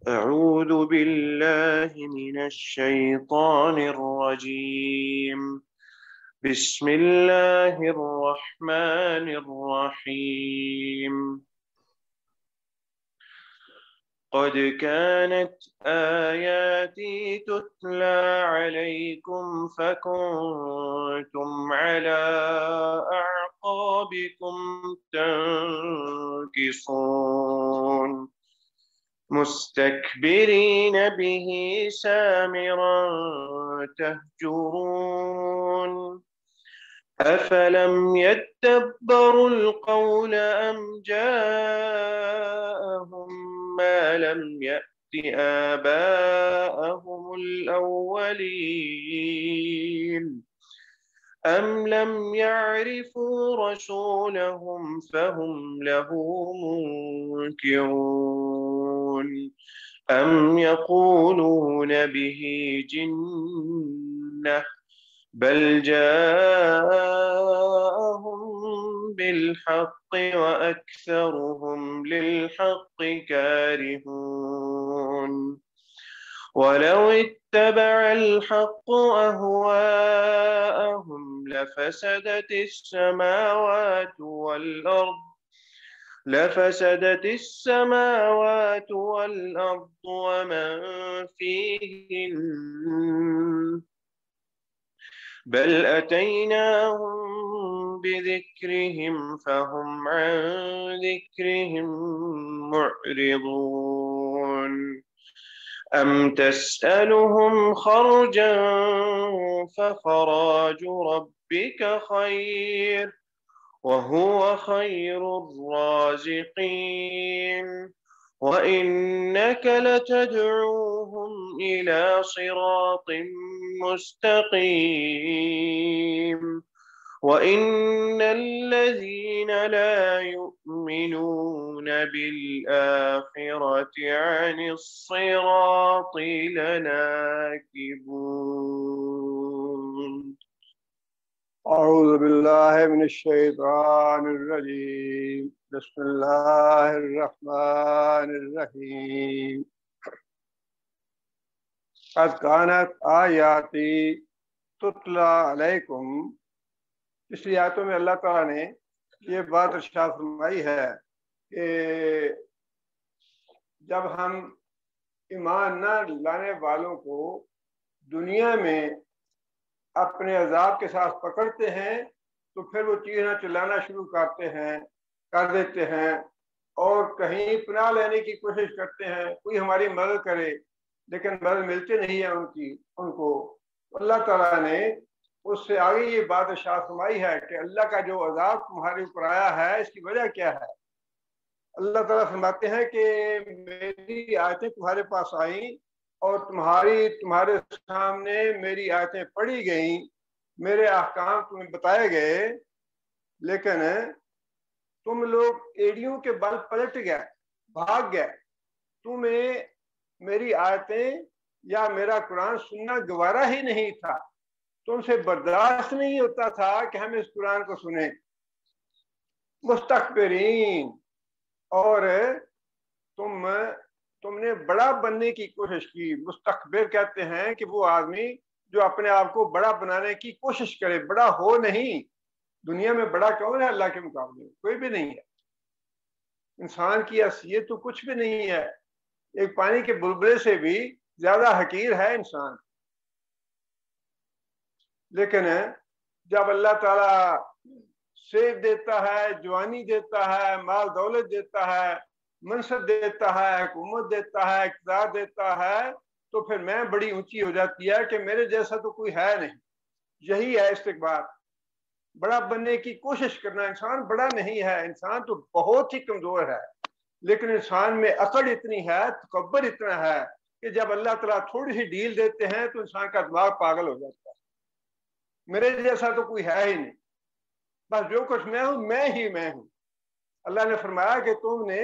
أعوذ بالله من الشيطان الرجيم. بسم الله الرحمن الرحيم. قد كانت آياتي تتلى عليكم فكنتم على أعقابكم تنكصون مستكبرين به سامرا تهجرون أفلم يدبروا القول أم جاءهم ما لم يأت آباءهم الأولين أم لم يعرفوا رسولهم فهم له منكرون أم يقولون به جنة بل جاءهم بالحق وأكثرهم للحق كارهون ولو اتبع الحق أهواءهم لفسدت السماوات والأرض ومن فيهن بل أتيناهم بذكرهم فهم عن ذكرهم معرضون أم تسألهم خرجا فخراج ربك خير وهو خير الرازقين وإنك لتدعوهم إلى صراط مستقيم وإن الذين لا يؤمنون بالآخرة عن الصراط لناكبون. أعوذ بالله من الشيطان الرجيم. بسم الله الرحمن الرحيم. قد كانت آیاتی تتلا علیکم. پچھلی آیتوں میں اللہ تعالیٰ نے یہ بات ارشاد فرمائی ہے کہ جب ہم ایمان نہ لانے والوں کو دنیا میں اپنے عذاب کے ساتھ پکڑتے ہیں تو پھر وہ چیخنا چلانا شروع کر دیتے ہیں اور کہیں پناہ لینے کی کوشش کرتے ہیں کوئی ہماری مدد کرے، لیکن مدد ملتے نہیں ہے ان کو. اللہ تعالیٰ نے اس سے آگے یہ بات ارشاد فرمائی ہے کہ اللہ کا جو عذاب تمہارے اوپر آیا ہے اس کی وجہ کیا ہے. اللہ تعالیٰ فرماتے ہیں کہ میری آیتیں تمہارے پاس آئیں اور تمہارے سامنے میری آیتیں پڑھی گئیں، میرے احکام تمہیں بتائے گئے، لیکن تم لوگ ایڑیوں کے بل پلٹ گئے، بھاگ گئے. تمہیں میری آیتیں یا میرا قرآن سننا گوارا ہی نہیں تھا، تم سے برداشت نہیں ہوتا تھا کہ ہم اس قرآن کو سنیں. مستکبرین، اور تم نے بڑا بننے کی کوشش کی. مستکبر کہتے ہیں کہ وہ آدمی جو اپنے آپ کو بڑا بنانے کی کوشش کرے، بڑا ہو نہیں. دنیا میں بڑا کون ہے اللہ کے مقابلے میں؟ کوئی بھی نہیں ہے. انسان کی حیثیت تو کچھ بھی نہیں ہے. ایک پانی کے بلبلے سے بھی زیادہ حقیر ہے انسان. لیکن جب اللہ تعالیٰ صحت دیتا ہے، جوانی دیتا ہے، مال دولت دیتا ہے، منصب دیتا ہے، حکومت دیتا ہے، اقتدار دیتا ہے، تو پھر میں بڑی اونچی ہو جاتی ہے کہ میرے جیسا تو کوئی ہے نہیں. یہی ہے استکبار، بڑا بننے کی کوشش کرنا. انسان بڑا نہیں ہے، انسان تو بہت ہی کمزور ہے. لیکن انسان میں عقل اتنی ہے، تکبر اتنا ہے کہ جب اللہ تعالیٰ تھوڑی سی ڈیل دیتے ہیں تو انسان کا دماغ پاگل ہو جاتا ہے. میرے جیسا تو کوئی ہے ہی نہیں، بس جو کچھ میں ہوں میں ہی میں ہوں. اللہ نے فرمایا کہ تم نے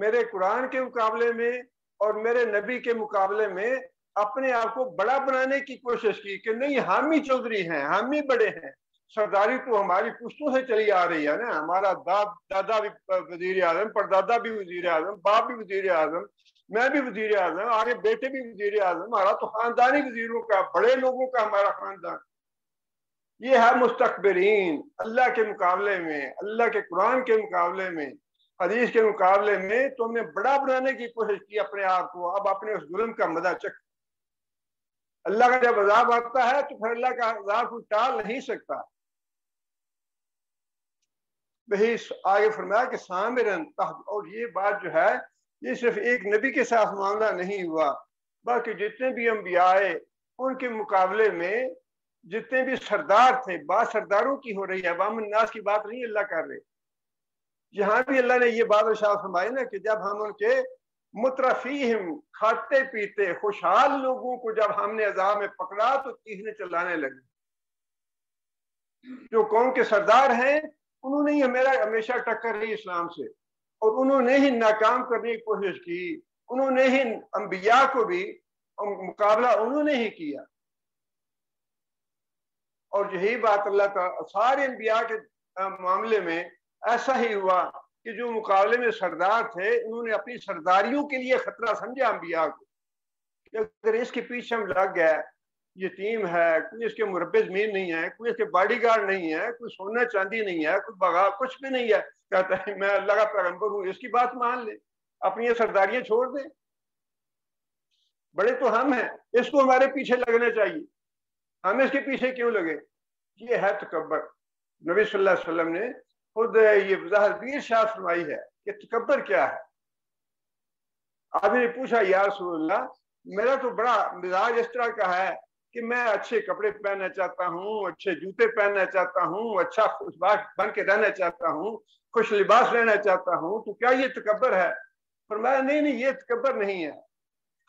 میرے قرآن کے مقابلے میں اور میرے نبی کے مقابلے میں اپنے آپ کو بڑا بنانے کی کوشش کی کہ نہیں ہم ہی چودھری ہیں، ہم ہی بڑے ہیں. سرداری تو ہماری پشتوں سے چلی آ رہی ہے نا. ہمارا دادا بھی وزیر اعظم، پردادا بھی وزیر اعظم، باپ بھی وزیر اعظم. میں بھی وزیر اعظم، آگے بیٹے بھی وزیر اعظم، ہمارا تو خاندانی وزیروں کا، بڑے لوگوں کا ہمارا خاندان. یہ ہے مستکبرین اللہ کے مقابلے میں، اللہ کے قرآن کے مقابلے میں، حدیث کے مقابلے میں تم نے بڑا بنانے کی کوشش کی اپنے آپ کو. اب اپنے اس ظلم کا مزہ چکھ. اللہ کا جب عذاب آتا ہے تو پھر اللہ کا عذاب کوئی ٹال نہیں سکتا. وہی آگے فرمایا کہ سامرن تحت. اور یہ بات جو ہے یہ صرف ایک نبی کے ساتھ معاملہ نہیں ہوا، باقی جتنے بھی انبیاء آئے ان کے مقابلے میں جتنے بھی سردار تھے، بات سرداروں کی ہو رہی ہے، عوام الناس کی بات نہیں اللہ کر رہے. جہاں بھی اللہ نے یہ بات ارشاد فرمائی نا کہ جب ہم ان کے مترفیہم کھاتے پیتے خوشحال لوگوں کو جب ہم نے عذاب میں پکڑا تو چیخنے چلانے لگے. جو قوم کے سردار ہیں انہوں نے ہی ہمیشہ ٹکر رہی اسلام سے، اور انہوں نے ہی ناکام کرنے کی کوشش کی. انہوں نے ہی انبیاء کو بھی مقابلہ انہوں نے ہی کیا. اور یہی بات اللہ تعالیٰ سارے انبیاء کے معاملے میں ایسا ہی ہوا کہ جو مقابلے میں سردار تھے انہوں نے اپنی سرداریوں کے لیے خطرہ سمجھا انبیاء کو کہ اگر اس کے پیچھے ہم لگ گئے، یتیم ہے، کوئی اس کے مربع زمین نہیں ہے، کوئی اس کے باڈی گارڈ نہیں ہے، کوئی سونا چاندی نہیں ہے، کوئی بغا کچھ بھی نہیں ہے، کہتا ہے میں اللہ کا پیغمبر ہوں، اس کی بات مان لے، اپنی یہ سرداریاں چھوڑ دیں. بڑے تو ہم ہیں، اس کو ہمارے پیچھے لگنا چاہیے، ہم اس کے پیچھے کیوں لگے؟ یہ ہے تکبر. نبی صلی اللہ علیہ وسلم نے خود یہ وضاحت بھی ارشاد فرمائی ہے کہ تکبر کیا ہے. آدمی نے پوچھا یا رسول اللہ میرا تو بڑا مزاج اس طرح کا ہے کہ میں اچھے کپڑے پہننا چاہتا ہوں، اچھے جوتے پہننا چاہتا ہوں، اچھا خوش بن کے رہنا چاہتا ہوں، خوش لباس رہنا چاہتا ہوں، تو کیا یہ تکبر ہے؟ فرمایا نہیں یہ تکبر نہیں ہے.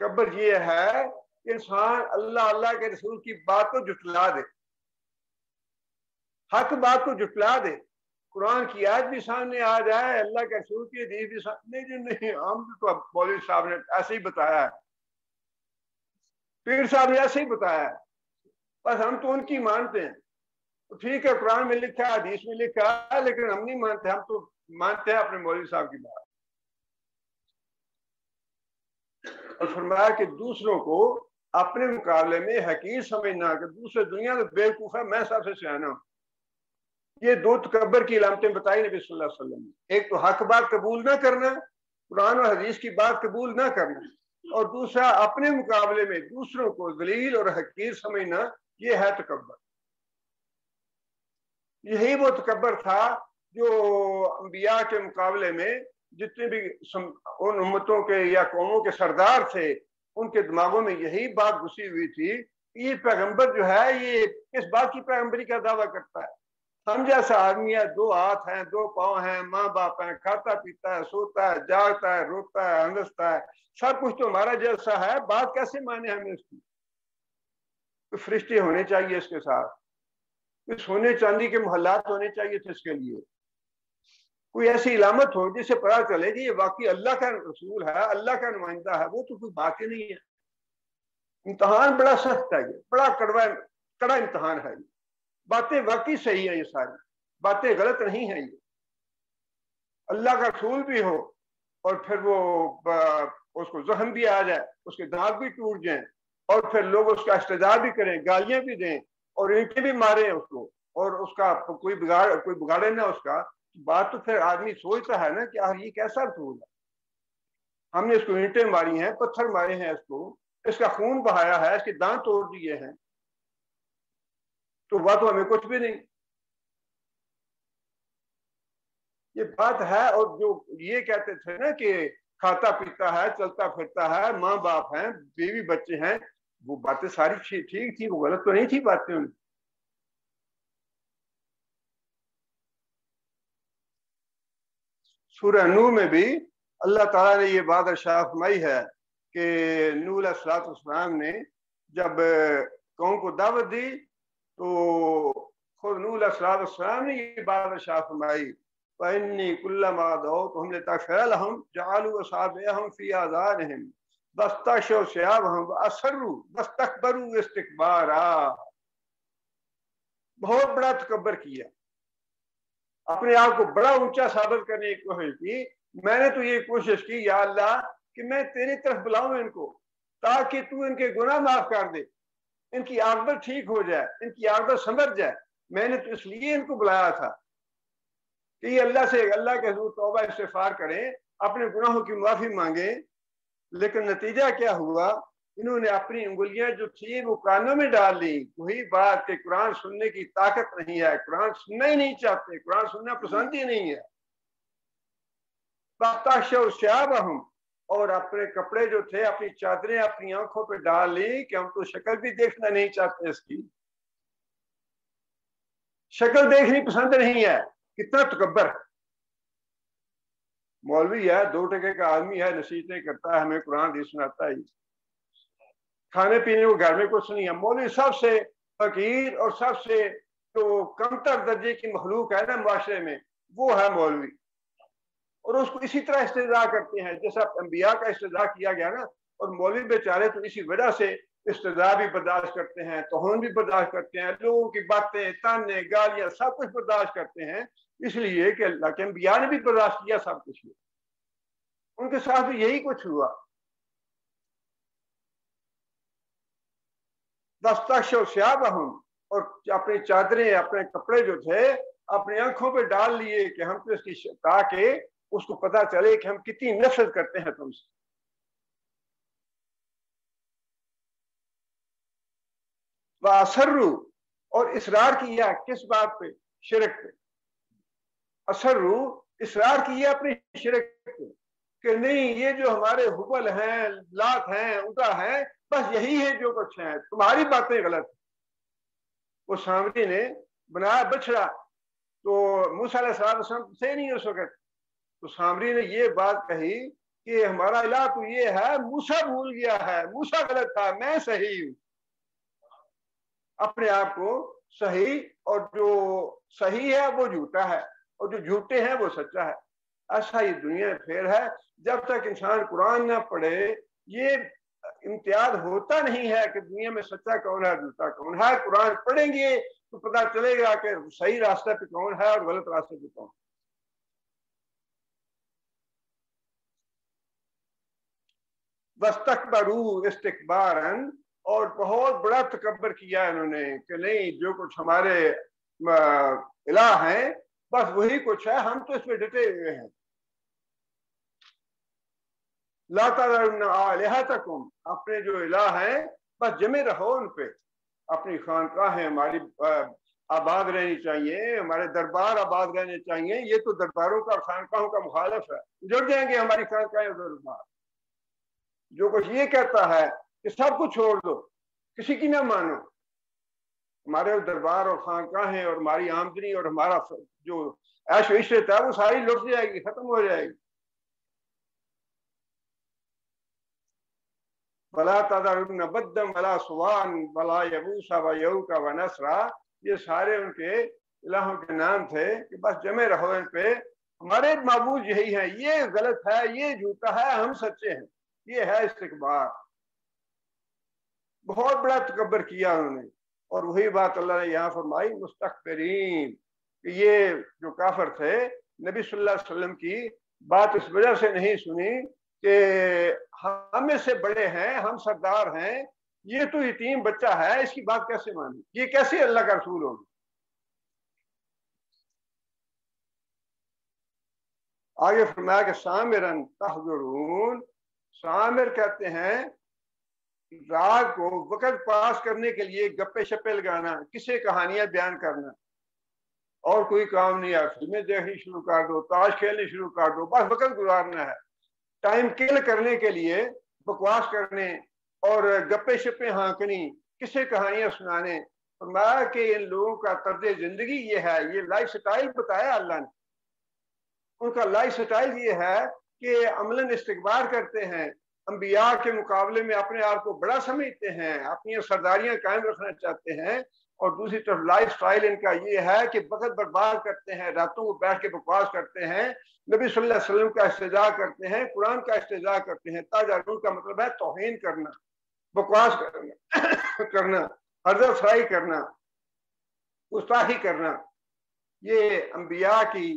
تکبر یہ ہے کہ انسان اللہ کے رسول کی بات کو جھٹلا دے، حق بات کو جھٹلا دے. قرآن کی آیت بھی سامنے آ جائے، اللہ کے رسول کی حدیث بھی سامنے، نہیں ہم تو مولوی صاحب نے ایسے ہی بتایا ہے، پیر صاحب نے ایسے ہی بتایا ہے، بس ہم تو ان کی مانتے ہیں. ٹھیک ہے قرآن میں لکھا ہے، حدیث میں لکھا ہے، لیکن ہم نہیں مانتے، ہم تو مانتے ہیں اپنے مولوی صاحب کی بات. اور فرمایا کہ دوسروں کو اپنے مقابلے میں حقیر سمجھنا کہ دوسرے دنیا میں بیوقوف ہے، میں سب سے سیانا ہوں. یہ دو تکبر کی علامتیں بتائی نبی صلی اللہ علیہ وسلم نے. ایک تو حق بات قبول نہ کرنا، قرآن اور حدیث کی بات قبول نہ کرنا، اور دوسرا اپنے مقابلے میں دوسروں کو ذلیل اور حقیر سمجھنا. یہ ہے تکبر. یہی وہ تکبر تھا جو انبیاء کے مقابلے میں جتنے بھی ان امتوں کے یا قوموں کے سردار تھے ان کے دماغوں میں یہی بات گھسی ہوئی تھی کہ یہ پیغمبر جو ہے یہ کس بات کی پیغمبری کا دعویٰ کرتا ہے؟ ہم جیسا آدمی ہے، دو ہاتھ ہیں، دو پاؤں ہیں، ماں باپ ہیں، کھاتا پیتا ہے، سوتا ہے، جاگتا ہے، روتا ہے، ہنستا ہے، سب کچھ تو ہمارا جیسا ہے، بات کیسے مانے ہمیں اس کی؟ تو فرشتے ہونے چاہیے اس کے ساتھ، کوئی سونے چاندی کے محلات ہونے چاہیے تھے اس کے لیے، کوئی ایسی علامت ہو جس سے پتا چلے کہ یہ واقعی اللہ کا رسول ہے، اللہ کا نمائندہ ہے. وہ تو کوئی بات ہی نہیں ہے. امتحان بڑا سخت ہے، یہ بڑا کڑا امتحان ہے. یہ باتیں واقعی صحیح ہیں، یہ ساری باتیں غلط نہیں ہیں. یہ اللہ کا رسول بھی ہو اور پھر وہ اس کو زخم بھی آ جائے، اس کے دانت بھی ٹوٹ جائیں، اور پھر لوگ اس کا استحضاء بھی کریں، گالیاں بھی دیں اور اینٹیں بھی ماریں اس کو، اور اس کا کوئی بگاڑے نہ اس کا. بات تو پھر آدمی سوچتا ہے نا کہ یہ کیسا رسول ہے؟ ہم نے اس کو اینٹیں ماری ہیں، پتھر مارے ہیں، اس کا خون بہایا ہے، اس کے دانت توڑ دیے ہیں، تو وہ تو ہمیں کچھ بھی نہیں. یہ بات ہے. اور جو یہ کہتے تھے نا کہ کھاتا پیتا ہے، چلتا پھرتا ہے، ماں باپ ہیں، بیوی بچے ہیں، وہ باتیں ساری ٹھیک تھی، وہ غلط تو نہیں تھی باتیں ان کی. سورہ نوح میں بھی اللہ تعالیٰ نے یہ بات ارشاد فرمائی ہے کہ نوح علیہ السلام نے جب قوم کو دعوت دی تو خود نوح علیہ السلام نے یہ بات ارشاد فرمائی فَإِنِّي كُلَّمَا دَعَوْتُهُمْ لِتَغْفِرَ لَهُمْ جَعَلُوا أَصَابِعَهُمْ فِي آذَانِهِمْ وَاسْتَغْشَوْا ثِيَابَهُمْ وَأَصَرُّوا وَاسْتَكْبَرُوا اسْتِكْبَارًا. بہت بڑا تکبر کیا، اپنے آپ کو بڑا اونچا ثابت کرنے کی کوشش کی. میں نے تو یہ کوشش کی یا اللہ کہ میں تیری طرف بلاؤں ان کو تاکہ تو ان کے گناہ معاف کر دے، ان کی عاقبت ٹھیک ہو جائے، ان کی عاقبت سمجھ جائے۔ میں نے تو اس لیے ان کو بلایا تھا کہ یہ اللہ کے حضور توبہ استغفار کریں، اپنے گناہوں کی معافی مانگیں۔ لیکن نتیجہ کیا ہوا؟ انہوں نے اپنی انگلیاں جو تھی وہ کانوں میں ڈال لی۔ وہی بات کہ قرآن سننے کی طاقت نہیں ہے، قرآن سننا ہی نہیں چاہتے، قرآن سننا پسند ہی نہیں ہے۔ اور اپنے کپڑے جو تھے، اپنی چادریں اپنی آنکھوں پہ ڈال لی کہ ہم تو شکل بھی دیکھنا نہیں چاہتے، اس کی شکل دیکھنی پسند نہیں ہے۔ کتنا تکبر! مولوی ہے، 2 ٹکے کا آدمی ہے، نصیحتیں کرتا ہے، ہمیں قرآن حدیث سناتا ہے، کھانے پینے کو گھر میں کچھ نہیں ہے۔ مولوی سب سے فقیر اور سب سے جو کمتر درجے کی مخلوق ہے نا معاشرے میں، وہ ہے مولوی۔ اور اس کو اسی طرح استہزاء کرتے ہیں جیسا انبیاء کا استہزاء کیا گیا نا۔ اور مولوی بیچارے تو اسی وجہ سے استہزاء بھی برداشت کرتے ہیں، توہین بھی برداشت کرتے ہیں، لوگوں کی باتیں، تانے، گالیاں سب کچھ برداشت کرتے ہیں، اس لیے کہ اللہ کے انبیاء نے بھی برداشت کیا سب کچھ۔ ان کے ساتھ بھی یہی کچھ ہوا۔ اور اپنی چادریں، اپنے کپڑے جو تھے اپنی آنکھوں پہ ڈال لیے کہ ہم تو اس کی تاکہ اس کو پتا چلے کہ ہم کتنی نفرت کرتے ہیں تم سے۔ وَأَصَرُّوا، اور اصرار کیا کس بات پہ؟ شرک پہ۔ اصروا، اصرار کیا اپنے شرک پہ کہ نہیں، یہ جو ہمارے حبل ہیں، لات ہیں، عزا ہیں، بس یہی ہے جو کچھ ہے، تمہاری باتیں غلط ہیں۔ وہ سامری نے بنایا بچڑا، تو موسیٰ علیہ السلام سے نہیں اس وقت، تو سامری نے یہ بات کہی کہ ہمارا الہ تو یہ ہے، موسیٰ بھول گیا ہے، موسیٰ غلط تھا، میں صحیح ہوں۔ اپنے آپ کو صحیح، اور جو صحیح ہے وہ جھوٹا ہے، اور جو جھوٹے ہیں وہ سچا ہے۔ ایسا یہ دنیا پھیر ہے۔ جب تک انسان قرآن نہ پڑھے یہ امتیاز ہوتا نہیں ہے کہ دنیا میں سچا کون ہے، جھوٹا کون ہے۔ قرآن پڑھیں گے تو پتہ چلے گا کہ صحیح راستے پہ کون ہے اور غلط راستے پہ کون۔ وَاسْتَكْبَرُوا اسْتِكْبَارًا، اور بہت بڑا تکبر کیا انہوں نے کہ نہیں، جو کچھ ہمارے الہ ہیں بس وہی کچھ ہے، ہم تو اس پہ ڈٹے ہوئے ہیں۔ لَا تَذَرُنَّ آلِهَتَكُمْ، اپنے جو الہ ہیں بس جمے رہو ان پہ۔ اپنی خانقاہیں ہماری آباد رہنی چاہیے، ہمارے دربار آباد رہنے چاہیے۔ یہ تو درباروں کا، خانقاہوں کا مخالف ہے، جڑ جائیں گے ہماری خانقاہیں اور دربار۔ جو کچھ یہ کہتا ہے کہ سب کچھ چھوڑ دو، کسی کی نہ مانو، ہمارے دربار اور خانقاہیں اور ہماری آمدنی اور ہمارا جو عیش و عشرت ہے وہ ساری لٹ جائے گی، ختم ہو جائے گی۔ وَلَا تَذَرُنَّ بَدًّا وَلَا سُوَاعًا وَلَا يَغُوثَ وَيَعُوقَ وَنَسْرًا، یہ سارے ان کے الہوں کے نام تھے کہ بس جمے رہو ان پہ، ہمارے معبود یہی ہے، یہ غلط ہے، یہ جھوٹا ہے، ہم سچے ہیں۔ یہ ہے استکبار۔ بہت بڑا تکبر کیا انہوں نے۔ اور وہی بات اللہ نے یہاں فرمائی، مستکبرین، کہ یہ جو کافر تھے نبی صلی اللہ علیہ وسلم کی بات اس وجہ سے نہیں سنی کہ ہم اس سے بڑے ہیں، ہم سردار ہیں، یہ تو یتیم بچہ ہے، اس کی بات کیسے مانی، یہ کیسے اللہ کا رسول ہوگا۔ آگے فرمایا کہ سامرن تحضرون، سامر کہتے ہیں رات کو وقت پاس کرنے کے لیے گپے شپے لگانا، کسے کہانیاں بیان کرنا، اور کوئی کام نہیں ہے، فلمیں دیکھنی شروع کر دو، تاش کھیلنی شروع کر دو، بس وقت گزارنا ہے۔ ٹائم کل کرنے کے لیے بکواس کرنے اور گپے شپے ہانکنی، کسے کہانیاں سنانے۔ فرمایا کہ ان لوگوں کا طرز زندگی یہ ہے، یہ لائف سٹائل بتایا اللہ نے۔ ان کا لائف سٹائل یہ ہے کہ عملاً استکبار کرتے ہیں، انبیاء کے مقابلے میں اپنے آپ کو بڑا سمجھتے ہیں، اپنی سرداریاں قائم رکھنا چاہتے ہیں، اور دوسری طرف لائف سٹائل ان کا یہ ہے کہ وقت برباد کرتے ہیں، راتوں کو بیٹھ کے بکواس کرتے ہیں، نبی صلی اللہ علیہ وسلم کا استہزاء کرتے ہیں، قرآن کا استہزاء کرتے ہیں۔ تاجرون کا مطلب ہے توہین کرنا، بکواس کرنا، حرض افزائی کرنا، گستاخی کرنا۔ یہ انبیاء کی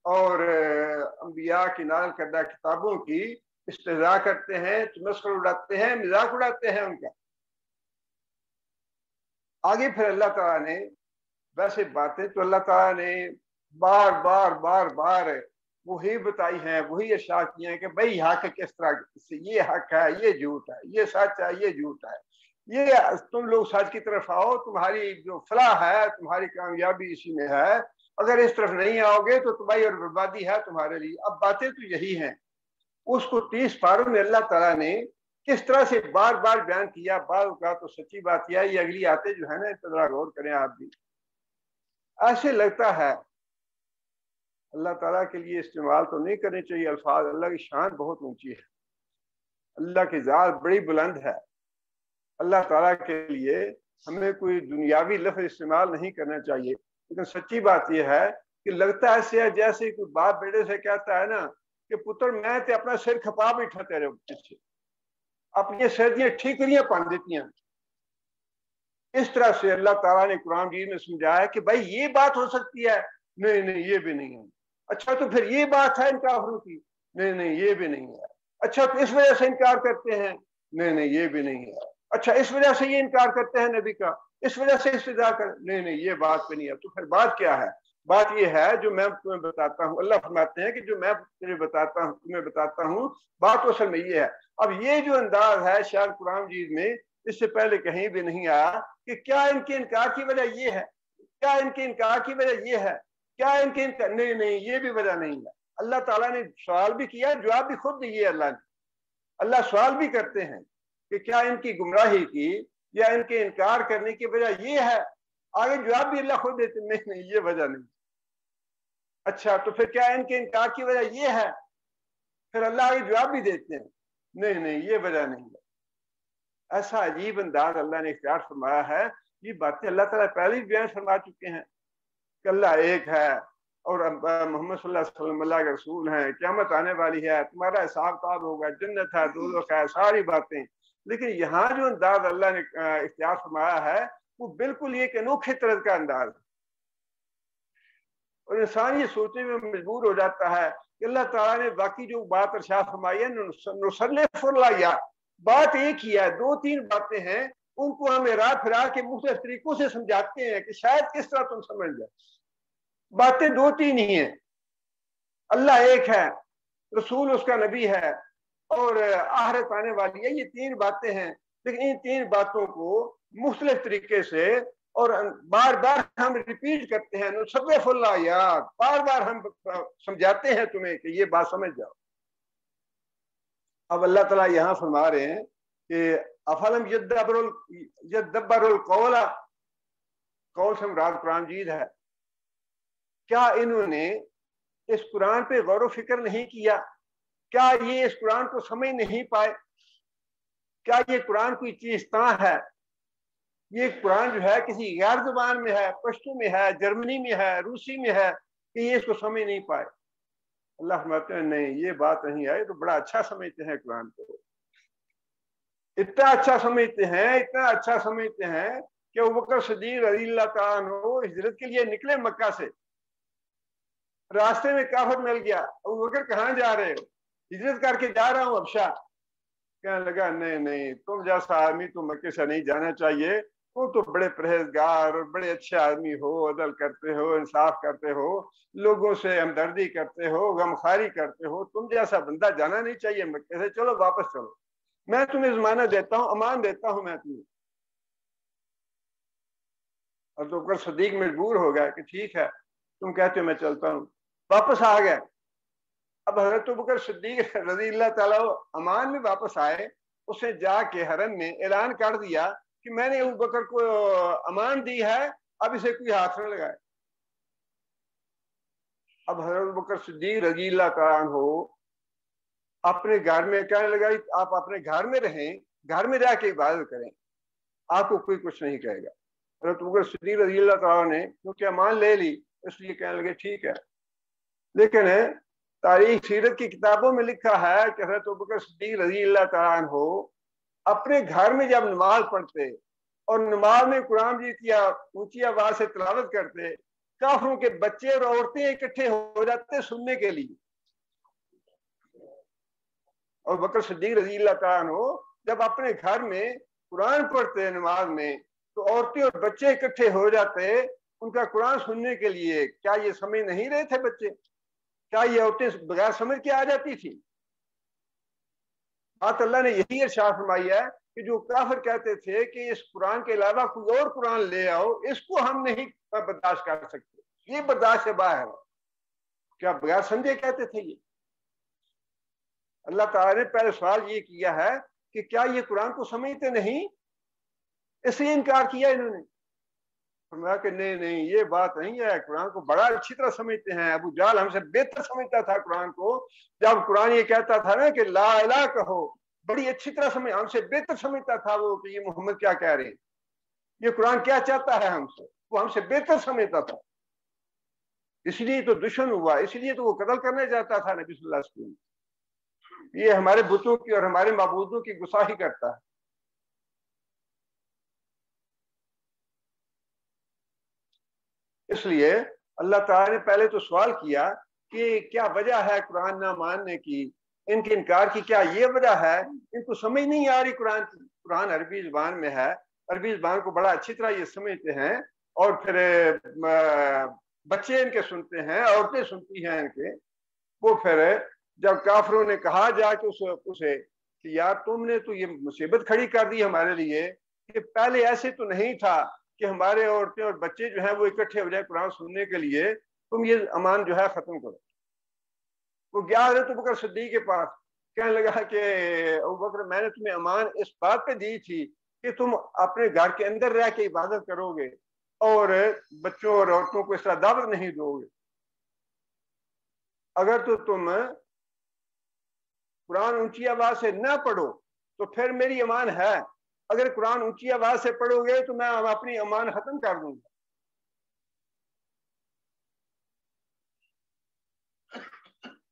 اور انبیاء کی نازل کردہ کتابوں کی استہزاء کرتے ہیں، تمسخر اڑاتے ہیں، مذاق اڑاتے ہیں ان کا۔ آگے پھر اللہ تعالیٰ نے ویسے باتیں تو اللہ تعالیٰ نے بار بار بار بار وہی بتائی ہیں، وہی ارشاد کیے ہیں کہ بھائی حق کس طرح سے، یہ حق ہے، یہ جھوٹ ہے، یہ سچ ہے، یہ جھوٹ ہے، یہ تم لوگ سچ کی طرف آؤ، تمہاری جو فلاح ہے، تمہاری کامیابی اسی میں ہے، اگر اس طرف نہیں آؤ گے تو تباہی اور بربادی ہے تمہارے لیے۔ اب باتیں تو یہی ہیں۔ اس کو 30 پاروں میں اللہ تعالیٰ نے کس طرح سے بار بار بیان کیا۔ بعض اوقات تو سچی بات یہ اگلی آتے جو ہے نا، اس طرح غور کریں آپ بھی، ایسے لگتا ہے اللہ تعالیٰ کے لیے استعمال تو نہیں کرنے چاہیے الفاظ، اللہ کی شان بہت اونچی ہے، اللہ کی ذات بڑی بلند ہے، اللہ تعالیٰ کے لیے ہمیں کوئی دنیاوی لفظ استعمال نہیں کرنا چاہیے۔ لیکن سچی بات یہ ہے کہ لگتا ایسے ہے جیسے کوئی باپ بیٹے سے کہتا ہے نا کہ پتر میں تے اپنا سر کھپا بیٹھا تیرے پیچھے، اپنی سردیاں ٹھیکریاں پان دیتی ہیں۔ اس طرح سے اللہ تعالیٰ نے قرآن مجید میں سمجھایا کہ بھائی یہ بات ہو سکتی ہے، نہیں نہیں یہ بھی نہیں ہے۔ اچھا تو پھر یہ بات ہے ان کافروں کی، نہیں نہیں یہ بھی نہیں ہے۔ اچھا تو اس وجہ سے انکار کرتے ہیں، نہیں نہیں یہ بھی نہیں ہے۔ اچھا اس وجہ سے یہ انکار کرتے ہیں نبی کا، اس وجہ سے استدعا کر، نہیں نہیں یہ بات بھی نہیں ہے۔ تو پھر بات کیا ہے؟ بات یہ ہے جو میں تمہیں بتاتا ہوں، اللہ فرماتے ہیں کہ جو میں تمہیں بتاتا ہوں بات اصل میں یہ ہے۔ اب یہ جو انداز ہے شاید قرآن مجید میں اس سے پہلے کہیں بھی نہیں آیا کہ کیا ان کے انکار کی وجہ یہ ہے، کیا ان کے انکار کی وجہ یہ ہے، کیا ان کے انکار، نہیں نہیں یہ بھی وجہ نہیں ہے۔ اللہ تعالیٰ نے سوال بھی کیا، جواب بھی خود دیے اللہ نے۔ اللہ سوال بھی کرتے ہیں کہ کیا ان کی گمراہی کی یا ان کے انکار کرنے کی وجہ یہ ہے، آگے جواب بھی اللہ خود دیتے، نہیں نہیں یہ وجہ نہیں۔ اچھا تو پھر کیا ان کے انکار کی وجہ یہ ہے، پھر اللہ آگے جواب بھی دیتے ہیں، نہیں نہیں یہ وجہ نہیں ہے۔ ایسا عجیب انداز اللہ نے اختیار فرمایا ہے۔ یہ باتیں اللہ تعالیٰ پہلے ہی بیان فرما چکے ہیں کہ اللہ ایک ہے اور محمد صلی اللہ علیہ وسلم اللہ کے رسول ہیں، قیامت آنے والی ہے، تمہارا حساب کتاب ہوگا، جنت ہے، دوزخ ہے، ساری باتیں۔ لیکن یہاں جو انداز اللہ نے اختیار فرمایا ہے وہ بالکل ایک انوکھے طرز کا انداز ہے، اور انسان یہ سوچنے میں مجبور ہو جاتا ہے کہ اللہ تعالیٰ نے باقی جو بات ارشاد فرمائی ہے نصرف اللہ، بات ایک ہی ہے، 2-3 باتیں ہیں، ان کو ہم اعراب پھرا کے مختلف طریقوں سے سمجھاتے ہیں کہ شاید کس طرح تم سمجھ جائے۔ باتیں 2-3 ہی ہیں، اللہ ایک ہے، رسول اس کا نبی ہے، اور آخرت آنے والی ہے، یہ 3 باتیں ہیں۔ لیکن ان 3 باتوں کو مختلف طریقے سے اور بار بار ہم ریپیٹ کرتے ہیں، نصرف اللہ یاد، بار بار ہم سمجھاتے ہیں تمہیں کہ یہ بات سمجھ جاؤ۔ اب اللہ تعالیٰ یہاں فرما رہے ہیں کہ افلم یدبر القول، قول سے مراد قرآن مجید ہے، کیا انہوں نے اس قرآن پہ غور و فکر نہیں کیا؟ کیا یہ اس قرآن کو سمجھ نہیں پائے؟ کیا یہ قرآن کوئی چیز تاں ہے؟ یہ قرآن جو ہے کسی غیر زبان میں ہے، پشتو میں ہے، جرمنی میں ہے، روسی میں ہے، کہ یہ اس کو سمجھ نہیں پائے؟ اللہ فرماتے ہیں نہیں یہ بات نہیں ہے، تو بڑا اچھا سمجھتے ہیں قرآن کو، اتنا اچھا سمجھتے ہیں، اتنا اچھا سمجھتے ہیں کہ ابوبکر صدیق رضی اللہ تعالیٰ عنہ ہجرت کے لیے نکلے مکہ سے، راستے میں کافر مل گیا، ابوبکر کہاں جا رہے ہو؟ ہجرت کر کے جا رہا ہوں حبشہ۔ کہنے لگا نہیں نہیں تم جیسا آدمی تو مکے سے نہیں جانا چاہیے، تم تو بڑے پرہیزگار اور بڑے اچھے آدمی ہو، عدل کرتے ہو، انصاف کرتے ہو، لوگوں سے ہمدردی کرتے ہو، غمخواری کرتے ہو، تم جیسا بندہ جانا نہیں چاہیے مکے سے، چلو واپس چلو، میں تمہیں ضمانت دیتا ہوں، امان دیتا ہوں میں تمہیں۔ اور تو ابوبکر صدیق مجبور ہو گیا کہ ٹھیک ہے تم کہتے ہو میں چلتا ہوں، واپس آ گئے۔ اب حضرت ابوبکر صدیق رضی اللہ تعالیٰ امان میں واپس آئے، اس نے جا کے حرم میں اعلان کر دیا کہ میں نے ابوبکر کو امان دی ہے، اب اسے کوئی ہاتھ نہ لگائے۔ اب حضرت ابوبکر صدیق رضی اللہ تعالیٰ عنہ اپنے گھر میں کہنے لگا آپ اپنے گھر میں رہیں، گھر میں رہ کے عبادت کریں، آپ کو کوئی کچھ نہیں کہے گا۔ حضرت ابوبکر صدیق رضی اللہ تعالیٰ نے کیونکہ امان لے لی اس لیے کہنے لگے ٹھیک ہے۔ لیکن تاریخ سیرت کی کتابوں میں لکھا ہے کہ حضرت ابوبکر صدیق رضی اللہ تعالیٰ عنہ اپنے گھر میں جب نماز پڑھتے اور نماز میں قرآن مجید کی اونچی آواز سے تلاوت کرتے، کافروں کے بچے اور عورتیں اکٹھے ہو جاتے سننے کے لیے۔ اور بکر صدیق رضی اللہ تعالیٰ عنہ جب اپنے گھر میں قرآن پڑھتے نماز میں تو عورتیں اور بچے اکٹھے ہو جاتے ان کا قرآن سننے کے لیے. کیا یہ سمجھ نہیں رہے تھے بچے؟ کیا یہ عورتیں بغیر سمجھ کے آ جاتی تھی؟ بات اللہ نے یہی ارشاد فرمائی ہے کہ جو کافر کہتے تھے کہ اس قرآن کے علاوہ کوئی اور قرآن لے آؤ، اس کو ہم نہیں برداشت کر سکتے، یہ برداشت سے باہر ہے. کیا بغیر سمجھے کہتے تھے یہ؟ اللہ تعالیٰ نے پہلے سوال یہ کیا ہے کہ کیا یہ قرآن کو سمجھتے نہیں، اس لیے انکار کیا انہوں نے. فرمایا کہ نہیں یہ بات نہیں ہے، قرآن کو بڑا اچھی طرح سمجھتے ہیں. ابو جہل ہم سے بہتر سمجھتا تھا قرآن کو. جب قرآن یہ کہتا تھا نا کہ لا الہ کہو، بڑی اچھی طرح سمجھ، ہم سے بہتر سمجھتا تھا وہ کہ یہ محمد کیا کہہ رہے ہیں، یہ قرآن کیا چاہتا ہے ہم سے، وہ ہم سے بہتر سمجھتا تھا. اس لیے تو دشمن ہوا، اس لیے تو وہ قتل کرنے جاتا تھا نبی صلی اللہ علیہ وسلم. یہ ہمارے بتوں کی اور ہمارے معبودوں کی گستاخی کرتا ہے. اس لیے اللہ تعالیٰ نے پہلے تو سوال کیا کہ کیا وجہ ہے قرآن نہ ماننے کی، ان کے انکار کی کیا یہ وجہ ہے؟ ان کو سمجھ نہیں آ رہی قرآن کی. قرآن عربی زبان میں ہے، عربی زبان کو بڑا اچھی طرح یہ سمجھتے ہیں، اور پھر بچے ان کے سنتے ہیں، عورتیں سنتی ہیں ان کے. وہ پھر جب کافروں نے کہا جا کے اسے کہ یار تم نے تو یہ مصیبت کھڑی کر دی ہمارے لیے کہ پہلے ایسے تو نہیں تھا کہ ہمارے عورتیں اور بچے جو ہیں وہ اکٹھے ہو جائیں قرآن سننے کے لیے، تم یہ امان جو ہے ختم کرو. وہ گیا حضرت ابو بکر صدیق کے پاس، کہنے لگا کہ ابو بکر میں نے تمہیں امان اس بات پہ دی تھی کہ تم اپنے گھر کے اندر رہ کے عبادت کرو گے اور بچوں اور عورتوں کو اس طرح دعوت نہیں دو گے. اگر تو تم قرآن اونچی آواز سے نہ پڑھو تو پھر میری امان ہے، اگر قرآن اونچی آواز سے پڑھو گے تو میں اپنی امان ختم کر دوں گا.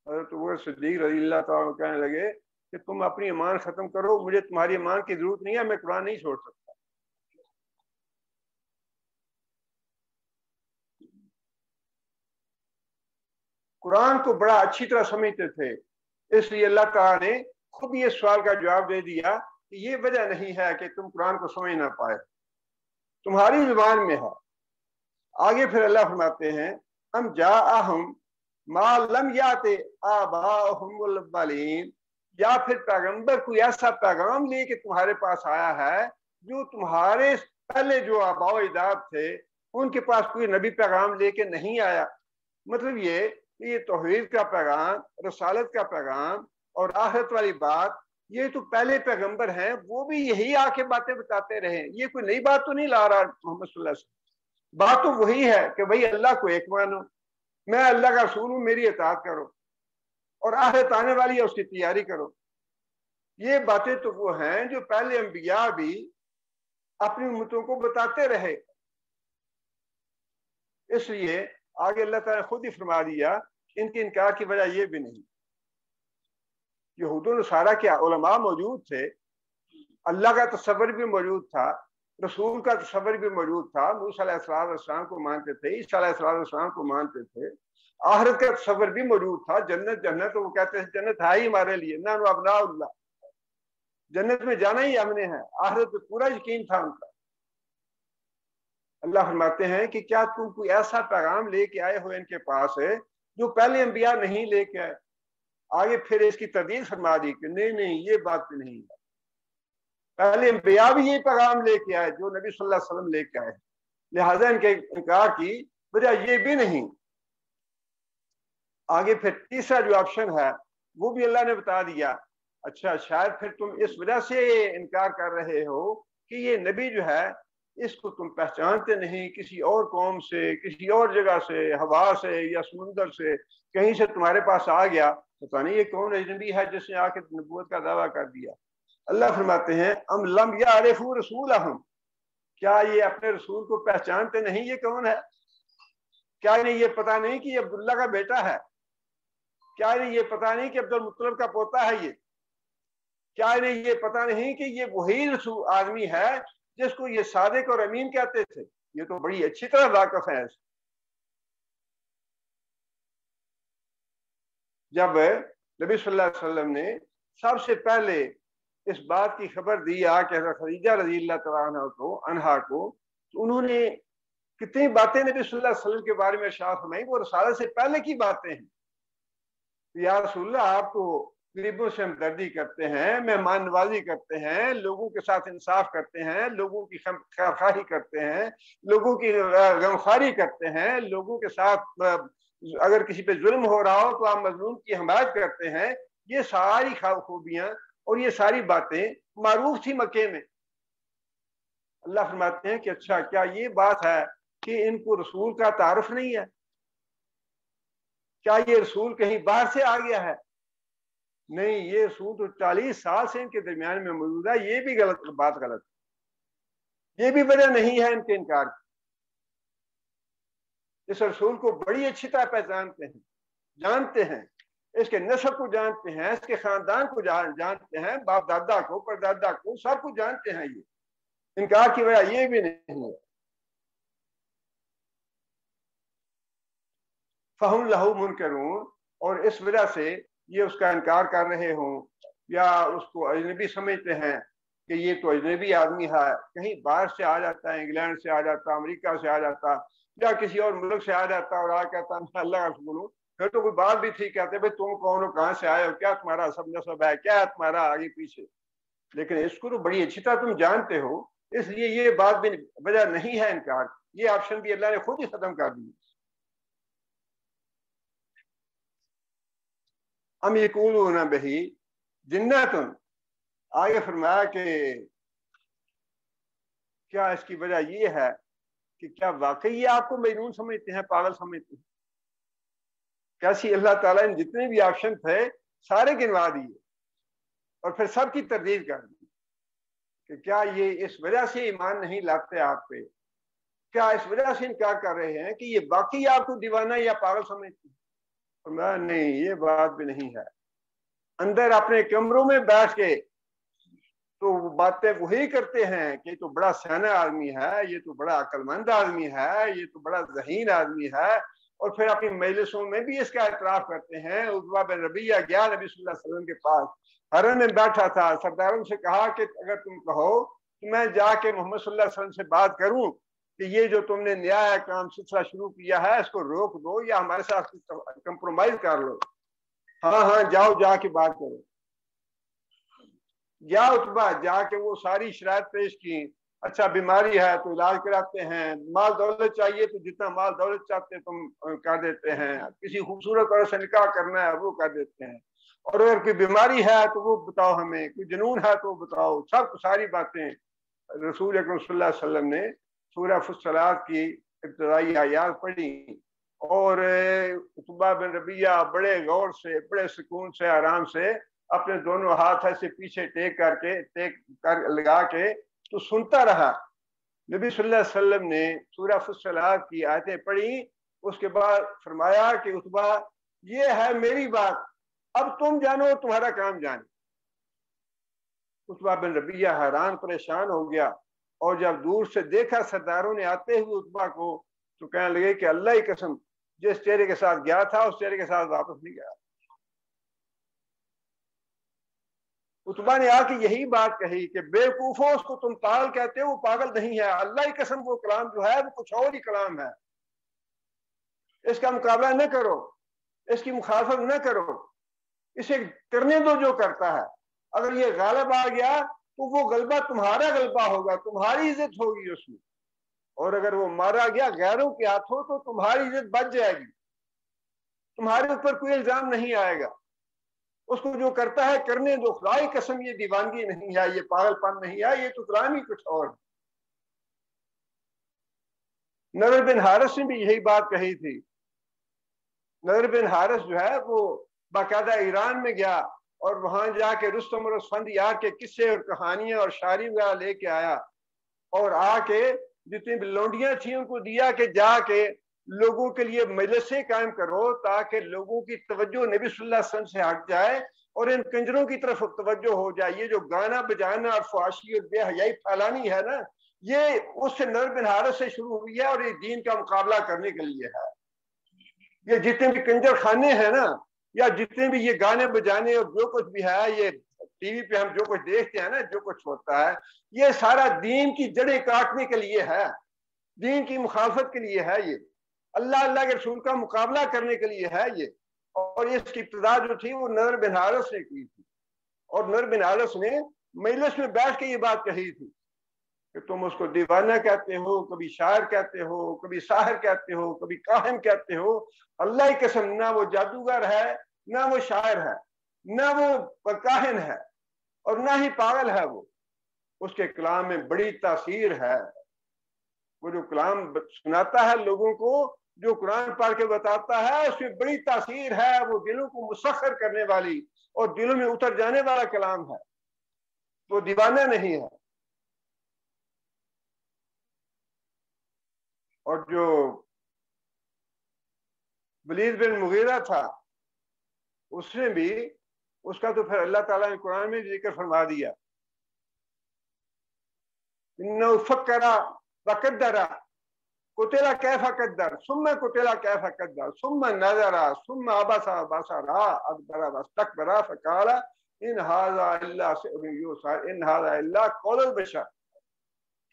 حضرت ابو بکر صدیق رضی اللہ تعالیٰ کہنے لگے کہ تم اپنی امان ختم کرو، مجھے تمہاری امان کی ضرورت نہیں ہے، میں قرآن نہیں چھوڑ سکتا. قرآن کو بڑا اچھی طرح سمجھتے تھے، اس لیے اللہ تعالیٰ نے خود یہ سوال کا جواب دے دیا کہ یہ وجہ نہیں ہے کہ تم قرآن کو سمجھ نہ پائے، تمہاری زبان میں ہے. آگے پھر اللہ فرماتے ہیں ہم جاءہم ما لم یات آباؤہم الاولین، یا پھر پیغمبر کوئی ایسا پیغام لے کہ تمہارے پاس آیا ہے جو تمہارے پہلے جو آباء و اجداد تھے ان کے پاس کوئی نبی پیغام لے کے نہیں آیا. مطلب یہ توحید کا پیغام، رسالت کا پیغام اور آخرت والی بات، یہ تو پہلے پیغمبر ہیں، وہ بھی یہی آ کے باتیں بتاتے رہے. یہ کوئی نئی بات تو نہیں لا رہا محمد صلی اللہ علیہ وسلم. بات تو وہی ہے کہ بھائی اللہ کو ایک مانو، میں اللہ کا رسول ہوں، میری اطاعت کرو، اور آخرت آنے والی ہے اس کی تیاری کرو. یہ باتیں تو وہ ہیں جو پہلے انبیاء بھی اپنی امتوں کو بتاتے رہے. اس لیے آگے اللہ تعالیٰ نے خود ہی فرما دیا ان کے انکار کی وجہ یہ بھی نہیں. یہود و نصارہ کے علماء موجود تھے، اللہ کا تصور بھی موجود تھا، رسول کا تصور بھی موجود تھا. موسیٰ علیہ السلام کو مانتے تھے، عیسیٰ علیہ السلام کو مانتے تھے. آخرت کا تصور بھی موجود تھا، جنت وہ کہتے ہیں جنت ہے ہی ہمارے لیے، نحن ابناء اللہ، جنت میں جانا ہی ہم نے ہے. آخرت پہ پورا یقین تھا ان کا. اللہ فرماتے ہیں کہ کیا تم کوئی ایسا پیغام لے کے آئے ہو ان کے پاس ہے جو پہلے انبیاء نہیں لے کے آئے. آگے پھر اس کی تردید فرما دی کہ نہیں یہ بات بھی نہیں ہے، پہلے انبیاء بھی یہ پیغام لے کے آئے جو نبی صلی اللہ علیہ وسلم لے کے آئے، لہذا ان کے انکار کی وجہ یہ بھی نہیں. آگے پھر تیسرا جو آپشن ہے وہ بھی اللہ نے بتا دیا. اچھا شاید پھر تم اس وجہ سے انکار کر رہے ہو کہ یہ نبی جو ہے اس کو تم پہچانتے نہیں، کسی اور قوم سے، کسی اور جگہ سے، ہوا سے یا سمندر سے کہیں سے تمہارے پاس آ گیا، پتہ نہیں یہ کون اجنبی ہے جس نے آ کے نبوت کا دعویٰ کر دیا. اللہ فرماتے ہیں ام لم یعرفوا رسولہم، کیا یہ اپنے رسول کو پہچانتے نہیں یہ کون ہے؟ کیا انہیں یہ پتہ نہیں کہ یہ عبداللہ کا بیٹا ہے؟ کیا انہیں یہ پتہ نہیں کہ عبد المطلب کا پوتا ہے یہ؟ کیا انہیں یہ پتہ نہیں کہ یہ وہی رسول آدمی ہے جس کو یہ صادق اور امین کہتے تھے؟ یہ تو بڑی اچھی طرح واقف ہے. جب نبی صلی اللہ علیہ وسلم نے سب سے پہلے اس بات کی خبر دی کہ حضرت خدیجہ رضی اللہ تعالیٰ عنہا کو، تو انہوں نے کتنی باتیں نبی صلی اللہ علیہ وسلم کے بارے میں ارشاد فرمائی، وہ رسالت سے پہلے کی باتیں ہیں. یا رسول اللہ، آپ تو غریبوں سے ہمدردی کرتے ہیں، مہمان نوازی کرتے ہیں، لوگوں کے ساتھ انصاف کرتے ہیں، لوگوں کی خواہی کرتے ہیں، لوگوں کی غمخواری کرتے ہیں، لوگوں کے ساتھ اگر کسی پہ ظلم ہو رہا ہو تو آپ مظلوم کی حمایت کرتے ہیں. یہ ساری خوبیاں اور یہ ساری باتیں معروف تھی مکے میں. اللہ فرماتے ہیں کہ اچھا، کیا یہ بات ہے کہ ان کو رسول کا تعارف نہیں ہے؟ کیا یہ رسول کہیں باہر سے آ گیا ہے؟ نہیں، یہ رسول تو 40 سال سے ان کے درمیان میں موجود ہے. یہ بھی بات غلط ہے، یہ بھی وجہ نہیں ہے ان کے انکار کی. اس رسول کو بڑی اچھی طرح پہچانتے ہیں، جانتے ہیں، اس کے نسب کو جانتے ہیں، اس کے خاندان کو جانتے ہیں، باپ دادا کو، پردادا کو، سب کو جانتے ہیں. یہ انکار کی وجہ یہ بھی نہیں ہے. فہم لہو منکرون، اور اس وجہ سے یہ اس کا انکار کر رہے ہوں یا اس کو اجنبی سمجھتے ہیں کہ یہ تو اجنبی آدمی ہے، کہیں باہر سے آ جاتا ہے، انگلینڈ سے آ جاتا، امریکہ سے آ جاتا، یا کسی اور ملک سے آ جاتا اور آ کہتا میں اللہ کا رسول ہوں. پھر تو کوئی بات بھی ٹھیک کہتے بھائی تم کون ہو، کہاں سے آئے ہو، کیا تمہارا سب نسب ہے، کیا ہے تمہارا آگے پیچھے. لیکن اس کو تو بڑی اچھی طرح تم جانتے ہو، اس لیے یہ بات بھی وجہ نہیں ہے انکار. یہ آپشن بھی اللہ نے خود ہی ختم کر دی. ام یقولون بہی جنۃ، آگے فرمایا کہ کیا اس کی وجہ یہ ہے کہ کیا واقعی آپ کو مجنون سمجھتے ہیں، پاگل سمجھتے ہیں؟ کیسی اللہ تعالیٰ نے جتنے بھی آپشن تھے سارے گنوا دیے اور پھر سب کی تردید کر دی کہ کیا یہ اس وجہ سے ایمان نہیں لاتے آپ پہ، کیا اس وجہ سے انکار کر رہے ہیں کہ یہ باقی آپ کو دیوانہ یا پاگل سمجھتے ہیں؟ نہیں، یہ بات بھی نہیں ہے. اندر اپنے کمروں میں بیٹھ کے تو وہ باتیں وہی کرتے ہیں کہ یہ تو بڑا سیاح آدمی ہے، یہ تو بڑا عقل مند آدمی ہے، یہ تو بڑا ذہین آدمی ہے، اور پھر اپنی مجلسوں میں بھی اس کا اعتراف کرتے ہیں. عتبہ بن ربیعہ گیا نبی صلی اللہ علیہ وسلم کے پاس، حرم میں بیٹھا تھا، سرداروں سے کہا کہ اگر تم کہو کہ میں جا کے محمد صلی اللہ علیہ وسلم سے بات کروں کہ یہ جو تم نے نیا کام سلسلہ شروع کیا ہے اس کو روک دو یا ہمارے ساتھ کمپرومائز کر لو. ہاں جاؤ، جا کے بات کرو. یا عتبہ جا کے وہ ساری شرائط پیش کی. اچھا، بیماری ہے تو علاج کراتے ہیں، مال دولت چاہیے تو جتنا مال دولت چاہتے تم کر دیتے ہیں، کسی خوبصورت عورت سے نکاح کرنا ہے وہ کر دیتے ہیں، اور اگر کوئی بیماری ہے تو وہ بتاؤ ہمیں، کوئی جنون ہے تو وہ بتاؤ. ساری باتیں رسول اکرم صلی اللہ علیہ وسلم نے سورہ فصلات کی ابتدائی آیات پڑھی، اور عتبہ بن ربیعہ بڑے غور سے، بڑے سکون سے، آرام سے اپنے دونوں ہاتھ ایسے پیچھے ٹیک کر لگا کے تو سنتا رہا. نبی صلی اللہ علیہ وسلم نے سورہ فصلات کی آیتیں پڑھی، اس کے بعد فرمایا کہ عتبہ یہ ہے میری بات، اب تم جانو تمہارا کام جانے. عتبہ بن ربیعہ حیران پریشان ہو گیا، اور جب دور سے دیکھا سرداروں نے آتے ہوئے عتبہ کو تو کہنے لگے کہ اللہ کی قسم، جس چہرے کے ساتھ گیا تھا اس چہرے کے ساتھ واپس نہیں گیا. عتبہ نے آ کے یہی بات کہی کہ بے وقوفو، اس کو تم پاگل کہتے ہو، وہ پاگل نہیں ہے. اللہ کی قسم وہ کلام جو ہے وہ کچھ اور ہی کلام ہے. اس کا مقابلہ نہ کرو، اس کی مخالفت نہ کرو، اسے کرنے دو جو کرتا ہے. اگر یہ غالب آ گیا تو وہ غلبہ تمہارا غلبہ ہوگا، تمہاری عزت ہوگی اس میں، اور اگر وہ مارا گیا غیروں کے ہاتھوں تو تمہاری عزت بچ جائے گی، تمہارے اوپر کوئی الزام نہیں آئے گا. اس کو جو کرتا ہے کرنے دو. خدا کی قسم یہ دیوانگی نہیں ہے، یہ پاگل پن نہیں ہے، یہ تو کلام ہی کچھ اور. نضر بن حارث نے بھی یہی بات کہی تھی. نضر بن حارث جو ہے وہ باقاعدہ ایران میں گیا اور وہاں جا کے رستم اور اسفندیار کے قصے اور کہانیاں اور شاعری وغیرہ لے کے آیا، اور آ کے جتنی بھی لونڈیاں تھیں ان کو دیا کہ جا کے لوگوں کے لیے مجلسیں قائم کرو تاکہ لوگوں کی توجہ نبی صلی اللہ علیہ وسلم سے ہٹ جائے اور ان کنجروں کی طرف توجہ ہو جائے. یہ جو گانا بجانا اور فحاشی اور بے حیائی پھیلانی ہے نا، یہ اس سے نضر بن حارث سے شروع ہوئی ہے اور یہ دین کا مقابلہ کرنے کے لیے ہے. یہ جتنے بھی کنجر خانے ہیں نا، یا جتنے بھی یہ گانے بجانے اور جو کچھ بھی ہے، یہ ٹی وی پہ ہم جو کچھ دیکھتے ہیں نا، جو کچھ ہوتا ہے، یہ سارا دین کی جڑیں کاٹنے کے لیے ہے، دین کی مخالفت کے لیے ہے، یہ اللہ کے رسول کا مقابلہ کرنے کے لیے ہے یہ۔ اور اس کی ابتدا جو تھی وہ نذر بن حارث نے کی تھی، اور نذر بن حارث نے مجلس میں بیٹھ کے یہ بات کہی تھی کہ تم اس کو دیوانہ کہتے ہو، کبھی شاعر کہتے ہو، کبھی ساحر کہتے ہو، کبھی کاہن کہتے ہو۔ اللہ کی قسم، نہ وہ جادوگر ہے، نہ وہ شاعر ہے، نہ وہ کاہن ہے، اور نہ ہی پاگل ہے وہ۔ اس کے کلام میں بڑی تاثیر ہے، وہ جو کلام سناتا ہے لوگوں کو، جو قرآن پڑھ کے بتاتا ہے، اس میں بڑی تاثیر ہے، وہ دلوں کو مسخر کرنے والی اور دلوں میں اتر جانے والا کلام ہے، وہ دیوانہ نہیں ہے۔ اور جو ولید بن مغیرہ تھا، اس نے بھی، اس کا تو پھر اللہ تعالیٰ نے قرآن میں ذکر فرما دیا، انہ فکر وقدر قتل کیف قدر ثم قتل کیف قدر ثم نظر ثم عبس بصر ادبر واستکبر فقال ان ھذا الا سحر یؤثر ان ھذا الا قول البشر،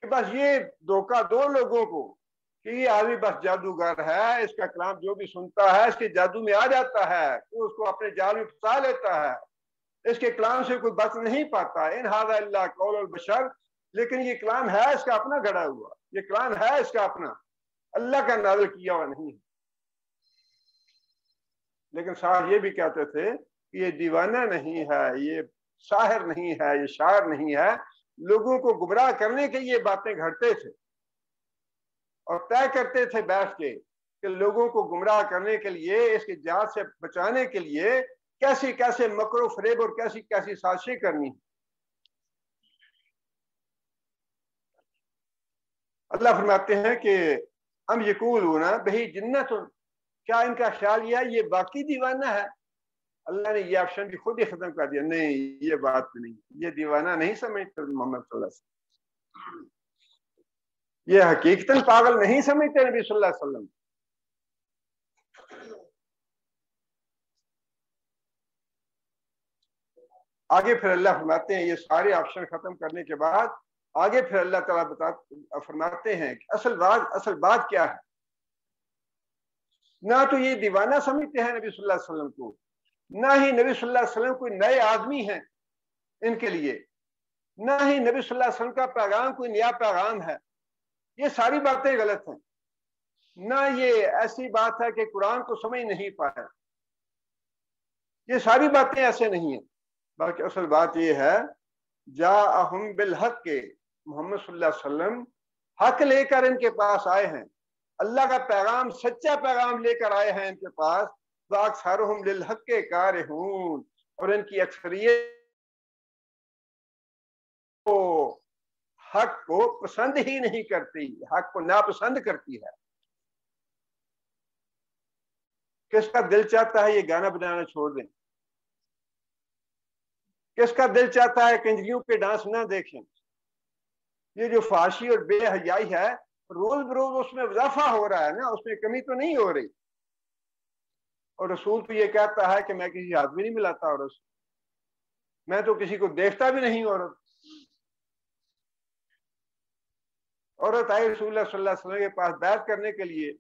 کہ بس یہ دھوکہ دو لوگوں کو کہ یہ آدمی بس جادوگر ہے، اس کا کلام جو بھی سنتا ہے اس کے جادو میں آ جاتا ہے، تو اس کو اپنے جال میں پھنسا لیتا ہے، اس کے کلام سے کوئی بچ نہیں پاتا۔ ان ھذا الا قول البشر، لیکن یہ کلام ہے اس کا اپنا گھڑا ہوا، یہ کلام ہے اس کا اپنا، اللہ کا نازل کیا ہوا نہیں ہے۔ لیکن صاحب یہ بھی کہتے تھے کہ یہ دیوانہ نہیں ہے، یہ شاعر نہیں ہے، یہ شاعر نہیں ہے، لوگوں کو گمراہ کرنے کے یہ باتیں گھڑتے تھے اور طے کرتے تھے بیٹھ کے کہ لوگوں کو گمراہ کرنے کے لیے، اس کی جان سے بچانے کے لیے کیسی کیسے مکر و فریب اور کیسی کیسی سازشیں کرنی۔ اللہ فرماتے ہیں کہ ہم یقولون بہی جنت، کیا ان کا خیال یہ باقی دیوانہ ہے؟ اللہ نے یہ آپشن بھی خود ہی ختم کر دیا، نہیں یہ بات نہیں، یہ دیوانہ نہیں سمجھتے محمد صلی اللہ علیہ وسلم، یہ حقیقتاً پاگل نہیں سمجھتے نبی صلی اللہ علیہ وسلم۔ آگے پھر اللہ فرماتے ہیں، یہ سارے آپشن ختم کرنے کے بعد آگے پھر اللہ تعالیٰ فرماتے ہیں کہ اصل بات کیا ہے۔ نہ تو یہ دیوانہ سمجھتے ہیں نبی صلی اللہ علیہ وسلم کو، نہ ہی نبی صلی اللہ علیہ وسلم کوئی نئے آدمی ہیں ان کے لیے، نہ ہی نبی صلی اللہ علیہ وسلم کا پیغام کوئی نیا پیغام ہے۔ یہ ساری باتیں غلط ہیں۔ نہ یہ ایسی بات ہے کہ قرآن کو سمجھ نہیں پایا، یہ ساری باتیں ایسے نہیں ہیں، بلکہ اصل بات یہ ہے جاءہم بالحق، کے محمد صلی اللہ علیہ وسلم حق لے کر ان کے پاس آئے ہیں، اللہ کا پیغام، سچا پیغام لے کر آئے ہیں ان کے پاس، وَأَكْثَرُهُمْ لِلْحَقِّ كَارِهُونَ، اور ان کی اکثریت کو حق کو پسند ہی نہیں کرتی، حق کو ناپسند کرتی ہے۔ کس کا دل چاہتا ہے یہ گانا بجانا چھوڑ دیں؟ کس کا دل چاہتا ہے کنجریوں کے ڈانس نہ دیکھیں؟ یہ جو فحاشی اور بے حیائی ہے، روز بروز اس میں اضافہ ہو رہا ہے نا، اس میں کمی تو نہیں ہو رہی۔ اور رسول تو یہ کہتا ہے کہ میں کسی ہاتھ بھی نہیں ملاتا عورت سے، میں تو کسی کو دیکھتا بھی نہیں۔ عورت آئی رسول اللہ صلی اللہ علیہ وسلم کے پاس بیعت کرنے کے لیے،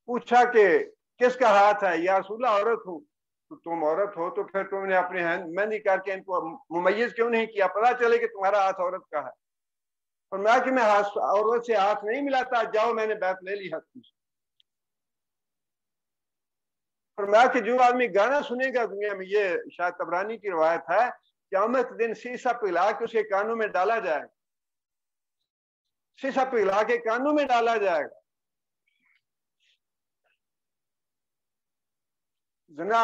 پوچھا کہ کس کا ہاتھ ہے؟ یا رسول اللہ عورت ہوں۔ تو تم عورت ہو تو پھر تم نے اپنے مہندی کر کے ان کو ممیز کیوں نہیں کیا، پتا چلے کہ تمہارا ہاتھ عورت کا ہے؟ اور میں کہ میں عورت سے ہاتھ نہیں ملاتا، جاؤ میں نے بیعت لے لی ہاتھ سے۔ اور میں کہ جو آدمی گانا سنے گا دنیا میں، یہ شاید طبرانی کی روایت ہے، قیامت دن سیسا پگھلا کے اس کے کانوں میں ڈالا جائے گا، سیسا پگھلا کے کانوں میں ڈالا جائے گا۔ زنا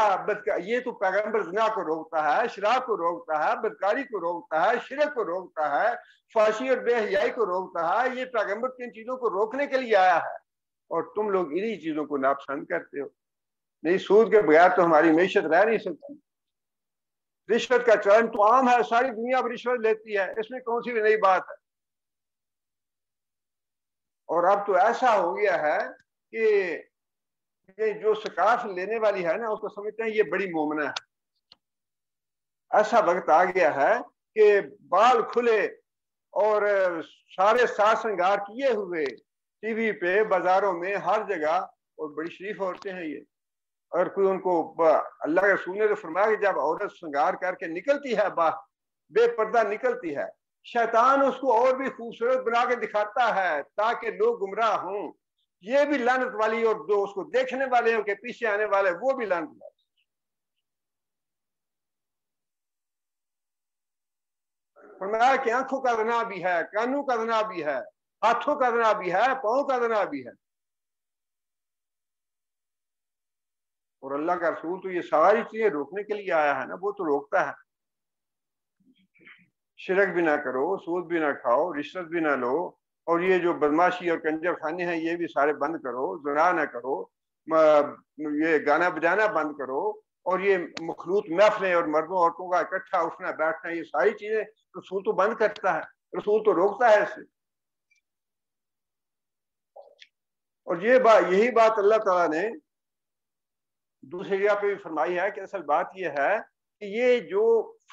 یہ تو پیغمبر زنا کو روکتا ہے، شراب کو روکتا ہے، بدکاری کو روکتا ہے، شرک کو روکتا ہے، فحاشی اور بے حیائی کو روکتا ہے۔ یہ پیغمبر کن چیزوں کو روکنے کے لیے آیا ہے، اور تم لوگ انہی چیزوں کو ناپسند کرتے ہو۔ نہیں، سود کے بغیر تو ہماری معیشت رہ نہیں سکتی۔ رشوت کا چلن تو عام ہے، ساری دنیا اب رشوت لیتی ہے، اس میں کون سی نئی بات ہے؟ اور اب تو ایسا ہو گیا ہے کہ یہ جو ثقافت لینے والی ہے نا، اس کو سمجھتے ہیں یہ بڑی مومنہ ہے۔ ایسا وقت آ گیا ہے کہ بال کھلے اور سارے ساز سنگار کیے ہوئے ٹی وی پہ، بازاروں میں، ہر جگہ، اور بڑی شریف عورتیں ہیں یہ. اگر کوئی ان کو، اللہ کے رسول نے تو فرمایا کہ جب عورت سنگار کر کے نکلتی ہے، بے پردہ نکلتی ہے، شیطان اس کو اور بھی خوبصورت بنا کے دکھاتا ہے تاکہ لوگ گمراہ ہوں. یہ بھی لعنت والی، اور جو اس کو دیکھنے والے ہیں، کے پیچھے آنے والے، وہ بھی لعنت والی. فرمایا کہ آنکھوں کا زنا بھی ہے، کانوں کا زنا بھی ہے، ہاتھوں کا زنا بھی ہے، پاؤں کا زنا بھی ہے. اور اللہ کا رسول تو یہ ساری چیزیں روکنے کے لیے آیا ہے نا، وہ تو روکتا ہے. شرک بھی نہ کرو، سود بھی نہ کھاؤ، رشوت بھی نہ لو، اور یہ جو بدماشی اور کنجر خانے ہیں یہ بھی سارے بند کرو، زنا نہ کرو، یہ گانا بجانا بند کرو، اور یہ مخلوط محفلیں اور مردوں عورتوں کا اکٹھا اٹھنا بیٹھنا، یہ ساری چیزیں رسول تو بند کرتا ہے، رسول تو روکتا ہے اس سے. اور یہی بات اللہ تعالیٰ نے دوسری جگہ پہ بھی فرمائی ہے کہ اصل بات یہ ہے کہ یہ جو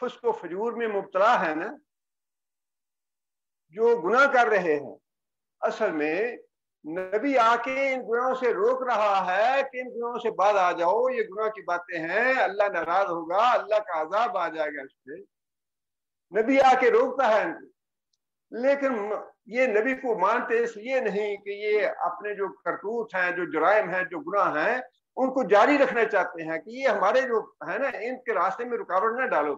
فسق و فجور میں مبتلا ہے نا، جو گناہ کر رہے ہیں، اصل میں نبی آ کے ان گناہوں سے روک رہا ہے کہ ان گناہوں سے بعد آ جاؤ، یہ گناہ کی باتیں ہیں، اللہ ناراض ہوگا، اللہ کا عذاب آ جائے گا اس پہ. نبی آ کے روکتا ہے ان کو. لیکن یہ نبی کو مانتے اس لیے نہیں کہ یہ اپنے جو کرتوت ہیں، جو جرائم ہیں، جو گناہ ہیں، ان کو جاری رکھنا چاہتے ہیں کہ یہ ہمارے جو ہے نا، ان کے راستے میں رکاوٹ نہ ڈالو.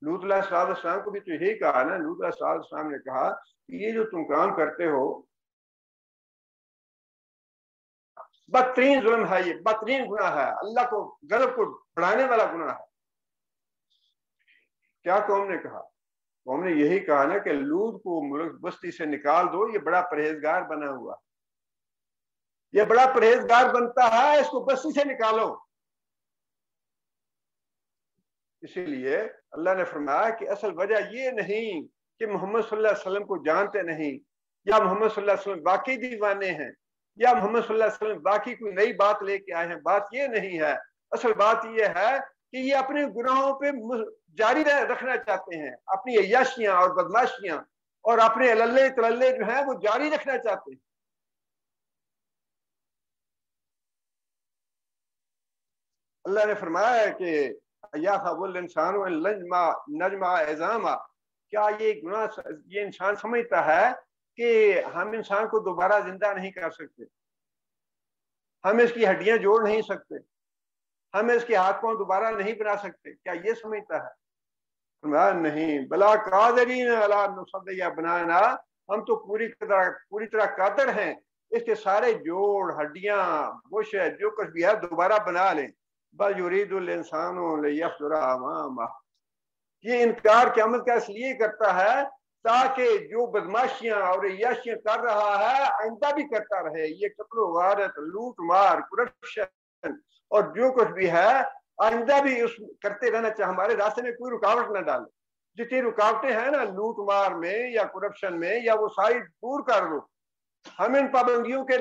لوط علیہ السلام کو بھی تو یہی کہا نا، لوط علیہ السلام نے کہا کہ یہ جو تم کام کرتے ہو بدترین ظلم ہے، یہ بدترین گناہ ہے، اللہ کو غضب کو بڑھانے والا گناہ ہے. کیا قوم نے کہا؟ قوم نے یہی کہا نا کہ لوط کو ملک بستی سے نکال دو، یہ بڑا پرہیزگار بنا ہوا، یہ بڑا پرہیزگار بنتا ہے، اس کو بستی سے نکالو. اسی لیے اللہ نے فرمایا کہ اصل وجہ یہ نہیں کہ محمد صلی اللہ علیہ وسلم کو جانتے نہیں، یا محمد صلی اللہ علیہ وسلم باقی دیوانے ہیں، یا محمد صلی اللہ علیہ وسلم باقی کوئی نئی بات لے کے آئے ہیں. بات یہ نہیں ہے. اصل بات یہ ہے کہ یہ اپنے گناہوں پہ جاری رکھنا چاہتے ہیں، اپنی عیاشیاں اور بدماشیاں اور اپنے عللے تللے جو ہیں وہ جاری رکھنا چاہتے ہیں. اللہ نے فرمایا ہے کہ یا خبل انسان نجما عظاما، کیا یہ انسان سمجھتا ہے کہ ہم انسان کو دوبارہ زندہ نہیں کر سکتے، ہم اس کی ہڈیاں جوڑ نہیں سکتے، ہم اس کے ہاتھ پاؤں دوبارہ نہیں بنا سکتے؟ کیا یہ سمجھتا ہے؟ نہیں، بلا قادرین علی نصدی بنانا، ہم تو پوری طرح قادر ہیں اس کے سارے جوڑ، ہڈیاں، گوشت، جو کچھ بھی ہے دوبارہ بنا لیں. بل یرید الانسان لیفجر امامہ، یہ انکار قیامت کا اس لیے کرتا ہے تاکہ جو بدماشیاں اور عیاشیاں کر رہا ہے آئندہ بھی کرتا رہے. یہ قتل و غارت، لوٹ مار، کرپشن اور جو کچھ بھی ہے آئندہ بھی اس کرتے رہنا چاہے، ہمارے راستے میں کوئی رکاوٹ نہ ڈالے. جتنی رکاوٹیں ہیں نا لوٹ مار میں یا کرپشن میں، یا وہ ساری دور کر دو. ہم ان پابندیوں کے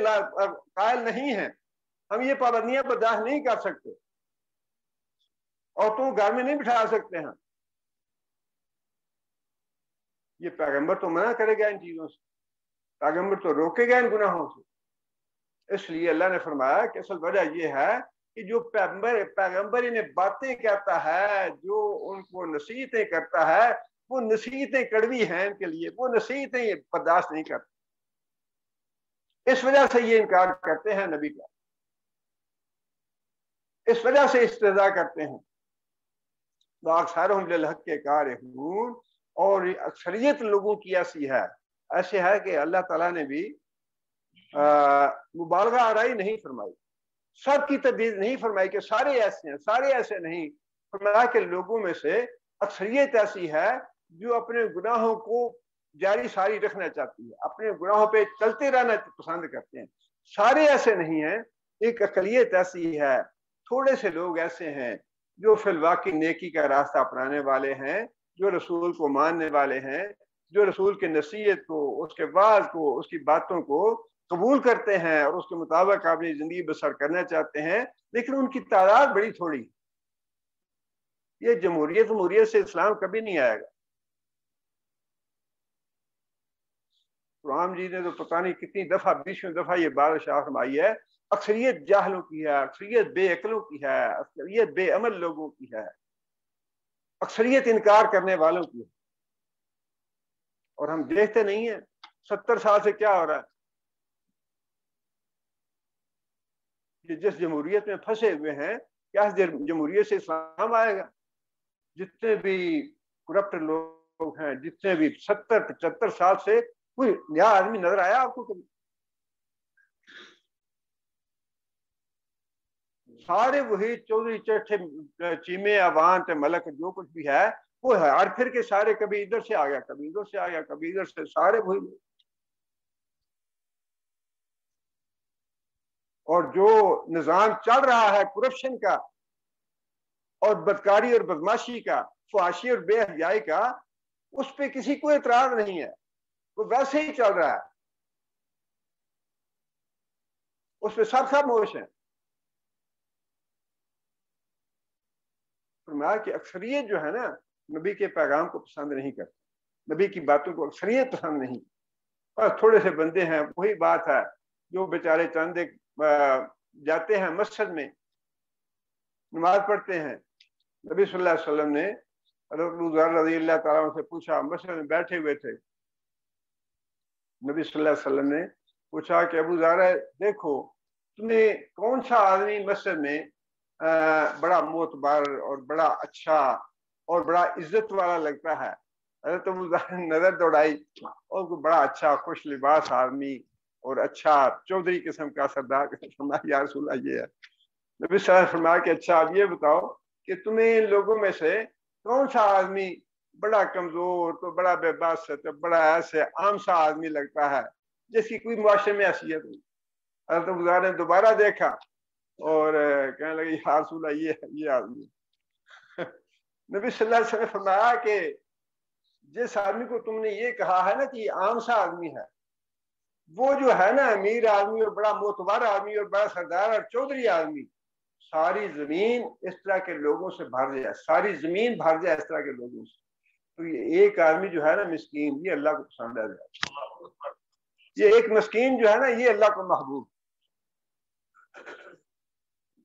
قائل نہیں ہیں، ہم یہ پابندیاں برداشت نہیں کر سکتے. عورتوں کو گھر میں نہیں بٹھا سکتے ہیں. یہ پیغمبر تو منع کرے گا ان چیزوں سے، پیغمبر تو روکے گا ان گناہوں سے. اس لیے اللہ نے فرمایا کہ اصل وجہ یہ ہے کہ جو پیغمبر انہیں باتیں کہتا ہے، جو ان کو نصیحتیں کرتا ہے، وہ نصیحتیں کڑوی ہیں ان کے لیے، وہ نصیحتیں برداشت نہیں کرتے. اس وجہ سے یہ انکار کرتے ہیں نبی کا، اس وجہ سے استہزاء کرتے ہیں. وَأَكْثَرُهُمْ لِلْحَقِّ كَارِهُونَ، اور اکثریت لوگوں کی ایسے ہے کہ اللہ تعالیٰ نے بھی مبالغہ آرائی نہیں فرمائی، سب کی تردید نہیں فرمائی کہ سارے ایسے ہیں، سارے ایسے نہیں. فرمایا کہ لوگوں میں سے اکثریت ایسی ہے جو اپنے گناہوں کو جاری ساری رکھنا چاہتی ہے، اپنے گناہوں پہ چلتے رہنا پسند کرتے ہیں. سارے ایسے نہیں ہیں، ایک اقلیت ایسی ہے، تھوڑے سے لوگ ایسے ہیں جو فی الواقع نیکی کا راستہ اپنانے والے ہیں، جو رسول کو ماننے والے ہیں، جو رسول کے نصیحت کو، اس کے وعظ کو، اس کی باتوں کو قبول کرتے ہیں اور اس کے مطابق اپنی زندگی بسر کرنا چاہتے ہیں. لیکن ان کی تعداد بڑی تھوڑی. یہ جمہوریت سے اسلام کبھی نہیں آئے گا. قرآن جی نے تو پتہ نہیں کتنی دفعہ 20 دفعہ یہ بات ارشاد فرمائی ہے، اکثریت جاہلوں کی ہے، اکثریت بے عقلوں کی ہے، اکثریت بے عمل لوگوں کی ہے، اکثریت انکار کرنے والوں کی ہے. اور ہم دیکھتے نہیں ہیں 70 سال سے کیا ہو رہا ہے. یہ جس جمہوریت میں پھنسے ہوئے ہیں، کیا اس جمہوریت سے اسلام آئے گا؟ جتنے بھی کرپٹ لوگ ہیں، جتنے بھی 70-75 سال سے کوئی نیا آدمی نظر آیا آپ کو کبھی؟ سارے وہی چودھری چٹھے چیمے عوان تے ملک جو کچھ بھی ہے وہ ہار پھر کے سارے کبھی ادھر سے آ گیا، کبھی ادھر سے آ گیا، کبھی ادھر سے، سارے وہی. اور جو نظام چل رہا ہے کرپشن کا اور بدکاری اور بدماشی کا، فحاشی اور بے حیائی کا، اس پہ کسی کو اعتراض نہیں ہے. وہ ویسے ہی چل رہا ہے، اس پہ سب خاموش ہیں. فرمایا کہ اکثریت جو ہے نا نبی کے پیغام کو پسند نہیں کرتی، نبی کی باتوں کو اکثریت پسند نہیں. بس تھوڑے سے بندے ہیں، وہی بات ہے، جو بیچارے چند ایک جاتے ہیں مسجد میں نماز پڑھتے ہیں. نبی صلی اللہ علیہ وسلم نے حضرت ابو ذر رضی اللہ تعالیٰ عنہ سے پوچھا، مسجد میں بیٹھے ہوئے تھے. نبی صلی اللہ علیہ وسلم نے پوچھا کہ ابو ذر دیکھو تمہیں کون سا آدمی مسجد میں بڑا معتبر اور بڑا اچھا اور بڑا عزت والا لگتا ہے؟ حضرت ابو ذر نے نظر دوڑائی اور کوئی بڑا اچھا خوش لباس آدمی اور اچھا چودھری قسم کا سردار قسم کا، یا رسول اللہ یہ ہے. نبی صلی اللہ علیہ وسلم فرمایا کہ اچھا اب یہ بتاؤ کہ تمہیں لوگوں میں سے کون سا آدمی بڑا کمزور، تو بڑا بے بس، تو بڑا ایسے عام سا آدمی لگتا ہے جس کی کوئی معاشرے میں حیثیت نہیں؟ حضرت ابو ذر نے دوبارہ دیکھا اور کہنے لگے یا رسول اللہ یہ آدمی. نبی صلی اللہ علیہ وسلم نے فرمایا کہ جس آدمی کو تم نے یہ کہا ہے نا کہ یہ عام سا آدمی ہے، وہ جو ہے نا امیر آدمی اور بڑا معتبر آدمی اور بڑا سردار اور چودھری آدمی، ساری زمین اس طرح کے لوگوں سے بھر جائے، ساری زمین بھر جائے اس طرح کے لوگوں سے. تو یہ ایک آدمی جو ہے نا مسکین، یہ اللہ کو پسند ہے. یہ ایک مسکین جو ہے نا یہ اللہ کو محبوب.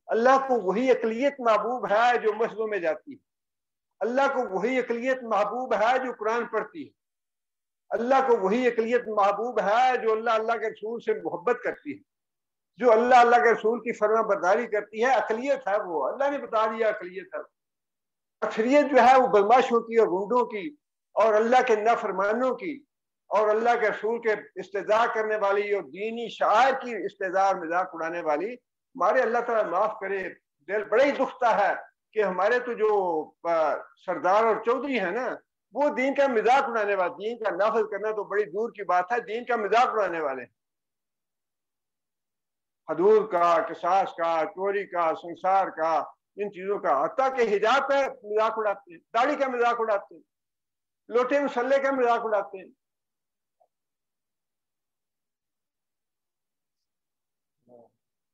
اللہ کو وہی اقلیت محبوب ہے جو مسجدوں میں جاتی ہے. اللہ کو وہی اقلیت محبوب ہے جو قرآن پڑھتی ہے. اللہ کو وہی اقلیت محبوب ہے جو اللہ کے رسول سے محبت کرتی ہے، جو اللہ کے رسول کی فرما برداری کرتی ہے. اقلیت ہے وہ، اللہ نے بتا دیا اقلیت ہے. اکثریت جو ہے وہ بدماشوں کی اور گنڈوں کی اور اللہ کے نافرمانوں کی اور اللہ کے رسول کے استہزاء کرنے والی اور دینی شعائر کی استہزاء اور مذاق اڑانے والی. ہمارے اللہ تعالیٰ معاف کرے، دل بڑا ہی دکھتا ہے کہ ہمارے تو جو سردار اور چودھری ہیں نا وہ دین کا مذاق اڑانے والے، دین کا نافذ کرنا تو بڑی دور کی بات ہے، دین کا مذاق اڑانے والے، حدود کا، قصاص کا، چوری کا، سنسار کا، ان چیزوں کا، حتیٰ کہ حجاب کا مذاق اڑاتے ہیں، داڑھی کا مذاق اڑاتے ہیں، لوٹے مسلح کا مذاق اڑاتے ہیں.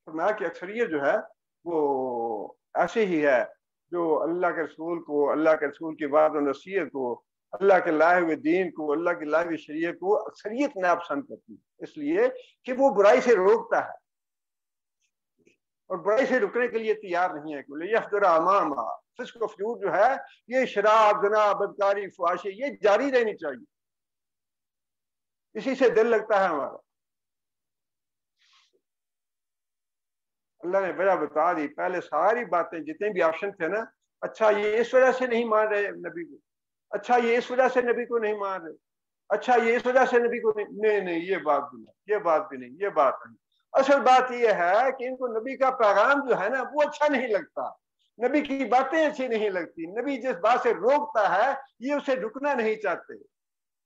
فرمایا کہ اکثریت جو ہے وہ ایسے ہی ہے جو اللہ کے رسول کو، اللہ کے رسول کی بات و نصیحت کو، اللہ کے لائے ہوئے دین کو، اللہ کی لائے ہوئی شریعت کو اکثریت ناپسند کرتی ہے، اس لیے کہ وہ برائی سے روکتا ہے اور برائی سے رکنے کے لیے تیار نہیں ہے. یفجر امامہ، فسق و فجور جو ہے، یہ شراب، زنا، بدکاری، فحاشی، یہ جاری رہنی چاہیے. اسی سے دل لگتا ہے ہمارا. اللہ نے وجہ بتا دی پہلے، ساری باتیں جتنے بھی آپشن تھے نا. اچھا یہ اس وجہ سے نہیں مان رہے نبی کو، اچھا یہ اس وجہ سے نبی کو نہیں مان رہے، اچھا یہ اس وجہ سے نبی کو نہیں، یہ بات بھی نہیں، یہ بات بھی نہیں، یہ بات نہیں. اصل بات یہ ہے کہ ان کو نبی کا پیغام جو ہے نا وہ اچھا نہیں لگتا، نبی کی باتیں اچھی نہیں لگتی. نبی جس بات سے روکتا ہے یہ اسے رکنا نہیں چاہتے.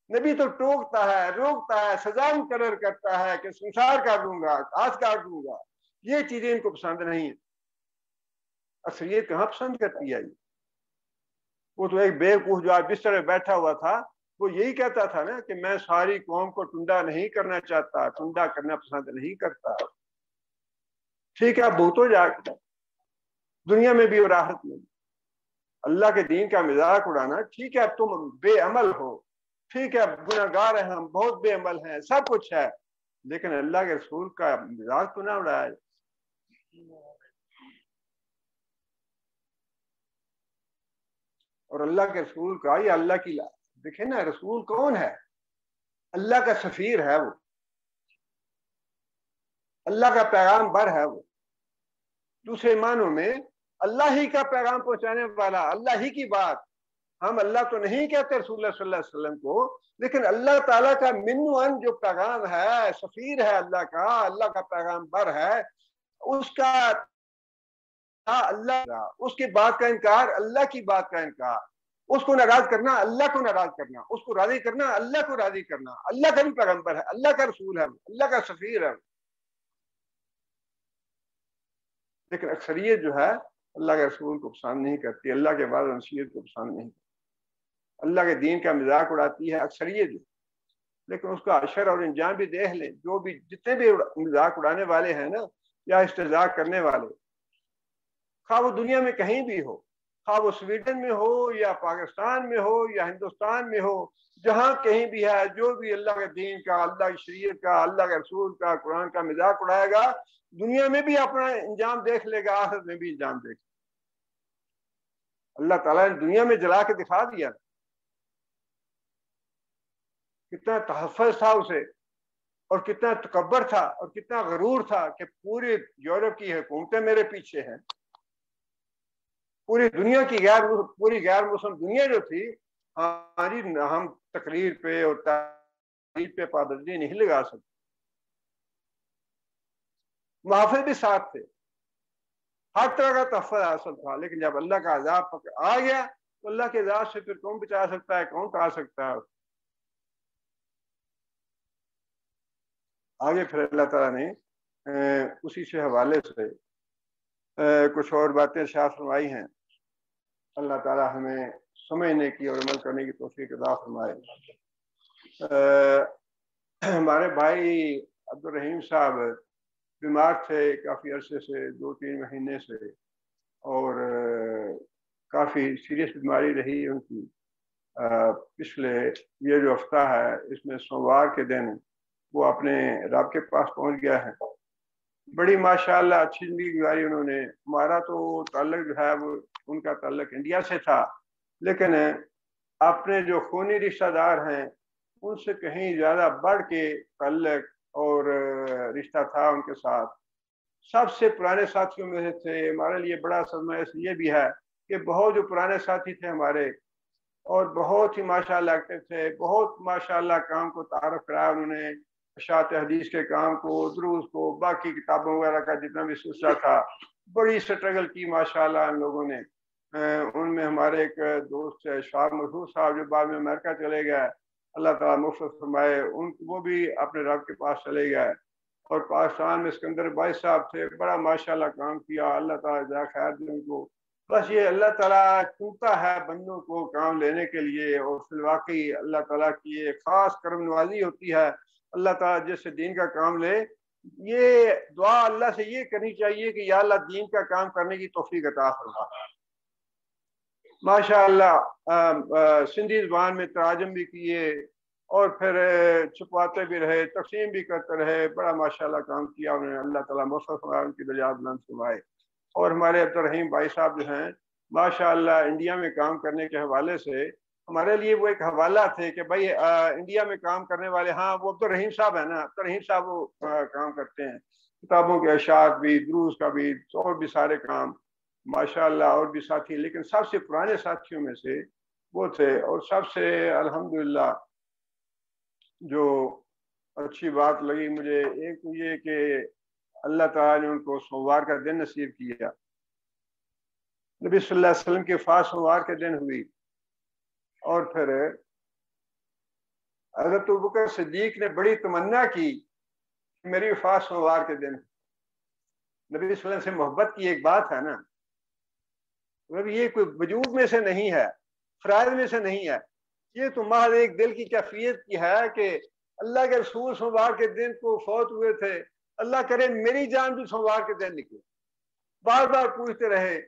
نبی تو ٹوکتا ہے، روکتا ہے، سزا مقرر کرتا ہے کہ سنسار کر دوں گا، ہاتھ کاٹ دوں گا. یہ چیزیں ان کو پسند نہیں ہیں. اکثریت کہاں پسند کرتی ہے؟ وہ تو ایک بیوقوف جو آج بستر میں بیٹھا ہوا تھا وہ یہی کہتا تھا نا کہ میں ساری قوم کو ٹنڈا نہیں کرنا چاہتا، ٹنڈا کرنا پسند نہیں کرتا. ٹھیک ہے، بھوتو جا دنیا میں بھی اور آخرت میں بھی. اللہ کے دین کا مذاق اڑانا، ٹھیک ہے اب تم بے عمل ہو، ٹھیک ہے گناہ گار ہیں ہم، بہت بے عمل ہیں، سب کچھ ہے، لیکن اللہ کے رسول کا مذاق تو نہ اڑایا۔ اور اللہ کے رسول کا، یہ اللہ کی، دیکھیں نا رسول کون ہے؟ اللہ کا سفیر ہے وہ، اللہ کا پیغام بر ہے وہ، دوسرے معنوں میں اللہ ہی کا پیغام پہنچانے والا، اللہ ہی کی بات۔ ہم اللہ تو نہیں کہتے رسول اللہ صلی اللہ علیہ وسلم کو، لیکن اللہ تعالیٰ کا منوان جو پیغام ہے، سفیر ہے اللہ کا پیغام بر ہے، اس کا اللہ کا، اس کی بات کا انکار، اللہ کی بات کا انکار، اس کو ناراض کرنا، اللہ کو ناراض کرنا، اس کو راضی کرنا، اللہ کو راضی کرنا۔ اللہ کا بھی پیغمبر ہے، اللہ کا رسول ہے، اللہ کا سفیر ہے، لیکن اکثریت جو ہے اللہ کے رسول کو پسند نہیں کرتی، اللہ کے بعد نصیحت کو پسند نہیں کرتی، اللہ کے دین کا مذاق اڑاتی ہے اکثریت جو، لیکن اس کا اشر اور انجام بھی دیکھ لیں۔ جو بھی جتنے بھی مذاق اڑانے والے ہیں نا، یا استہزاء کرنے والے، خواہ وہ دنیا میں کہیں بھی ہو، خواہ وہ سویڈن میں ہو یا پاکستان میں ہو یا ہندوستان میں ہو، جہاں کہیں بھی ہے، جو بھی اللہ کے دین کا، اللہ کی شریعت کا، اللہ کے رسول کا، قرآن کا مذاق اڑائے گا، دنیا میں بھی اپنا انجام دیکھ لے گا، آخرت میں بھی انجام دیکھ لے گا۔ اللہ تعالیٰ نے دنیا میں جلا کے دکھا دیا، کتنا تحفظ تھا اسے، اور کتنا تکبر تھا، اور کتنا غرور تھا کہ پوری یورپ کی حکومتیں میرے پیچھے ہیں، پوری دنیا کی پوری غیر مسلم دنیا جو تھی، ہاں جی ہم تقریر پہ اور تحریر پہ پابندی نہیں لگا سکتے، محافظ بھی ساتھ تھے، ہر طرح کا تحفظ حاصل تھا، لیکن جب اللہ کا عذاب آ گیا تو اللہ کے عذاب سے پھر کون بچا سکتا ہے، کون ٹال سکتا ہے؟ آگے پھر اللہ تعالیٰ نے اسی سے حوالے سے کچھ اور باتیں ارشاد فرمائی ہیں۔ اللہ تعالیٰ ہمیں سمجھنے کی اور عمل کرنے کی توفیق عطا فرمائے۔ ہمارے بھائی عبدالرحیم صاحب بیمار تھے کافی عرصے سے، 2-3 مہینے سے، اور کافی سیریس بیماری رہی ان کی۔ پچھلے یہ جو ہفتہ ہے، اس میں سوموار کے دن وہ اپنے رب کے پاس پہنچ گیا ہے۔ بڑی ماشاءاللہ اچھی زندگی گزاری انہوں نے۔ ہمارا تو تعلق جو ہے وہ ان کا تعلق انڈیا سے تھا، لیکن اپنے جو خونی رشتہ دار ہیں ان سے کہیں زیادہ بڑھ کے تعلق اور رشتہ تھا ان کے ساتھ۔ سب سے پرانے ساتھیوں میں سے تھے۔ ہمارے لیے بڑا صدمہ اس لیے بھی ہے کہ بہت جو پرانے ساتھی تھے ہمارے، اور بہت ہی ماشاءاللہ ایکٹیو تھے، بہت ماشاءاللہ کام کو تعارف کرایا انہوں نے، اشاعت حدیث کے کام کو، دروس کو، باقی کتابوں وغیرہ کا جتنا بھی سلسلہ تھا، بڑی سٹرگل کی ماشاءاللہ ان لوگوں نے۔ ان میں ہمارے ایک دوست شاہ مسعود صاحب جو بعد میں امریکہ چلے گئے، اللہ تعالیٰ مغفرت فرمائے، وہ بھی اپنے رب کے پاس چلے گئے۔ اور پاکستان میں اسکندر بھائی صاحب تھے، بڑا ماشاءاللہ کام کیا، اللہ تعالیٰ جزائے خیر دے ان کو۔ بس یہ اللہ تعالیٰ چنتا ہے بندوں کو کام لینے کے لیے، اور فی الواقعی اللہ تعالیٰ کی ایک خاص کرم نوازی ہوتی ہے۔ اللہ تعالیٰ جس سے دین کا کام لے، یہ دعا اللہ سے یہ کرنی چاہیے کہ یا اللہ دین کا کام کرنے کی توفیق عطا فرما۔ ماشاءاللہ سندھی زبان میں تراجم بھی کیے، اور پھر چھپواتے بھی رہے، تقسیم بھی کرتے رہے، بڑا ماشاءاللہ کام کیا انہوں نے۔ اللہ تعالیٰ مغفرت فرمائے، ان کی درجات بلند فرمائے۔ اور ہمارے عبدالرحیم بھائی صاحب جو ہیں ماشاءاللہ انڈیا میں کام کرنے کے حوالے سے ہمارے لیے وہ ایک حوالہ تھے کہ بھائی انڈیا میں کام کرنے والے، ہاں وہ عبدالرحیم صاحب ہیں نا، عبدالرحیم صاحب وہ کام کرتے ہیں، کتابوں کے اشاعت بھی، دروس کا بھی، اور بھی سارے کام ماشاءاللہ، اور بھی ساتھی، لیکن سب سے پرانے ساتھیوں میں سے وہ تھے۔ اور سب سے الحمدللہ جو اچھی بات لگی مجھے ایک تو یہ کہ اللہ تعالیٰ نے ان کو سوموار کا دن نصیب کیا۔ نبی صلی اللہ علیہ وسلم کی وفات سوموار کے دن ہوئی، اور پھر حضرت ابوبکر صدیق نے بڑی تمنا کی کہ میری وفات سوموار کے دن۔ نبی صلی اللہ علیہ وسلم سے محبت کی ایک بات ہے نا، یہ کوئی وجود میں سے نہیں ہے، فرائض میں سے نہیں ہے، یہ تو محض ایک دل کی کیفیت کی ہے کہ اللہ کے رسول سوموار کے دن کو فوت ہوئے تھے، اللہ کرے میری جان بھی سوموار کے دن نکلے۔ بار بار پوچھتے رہے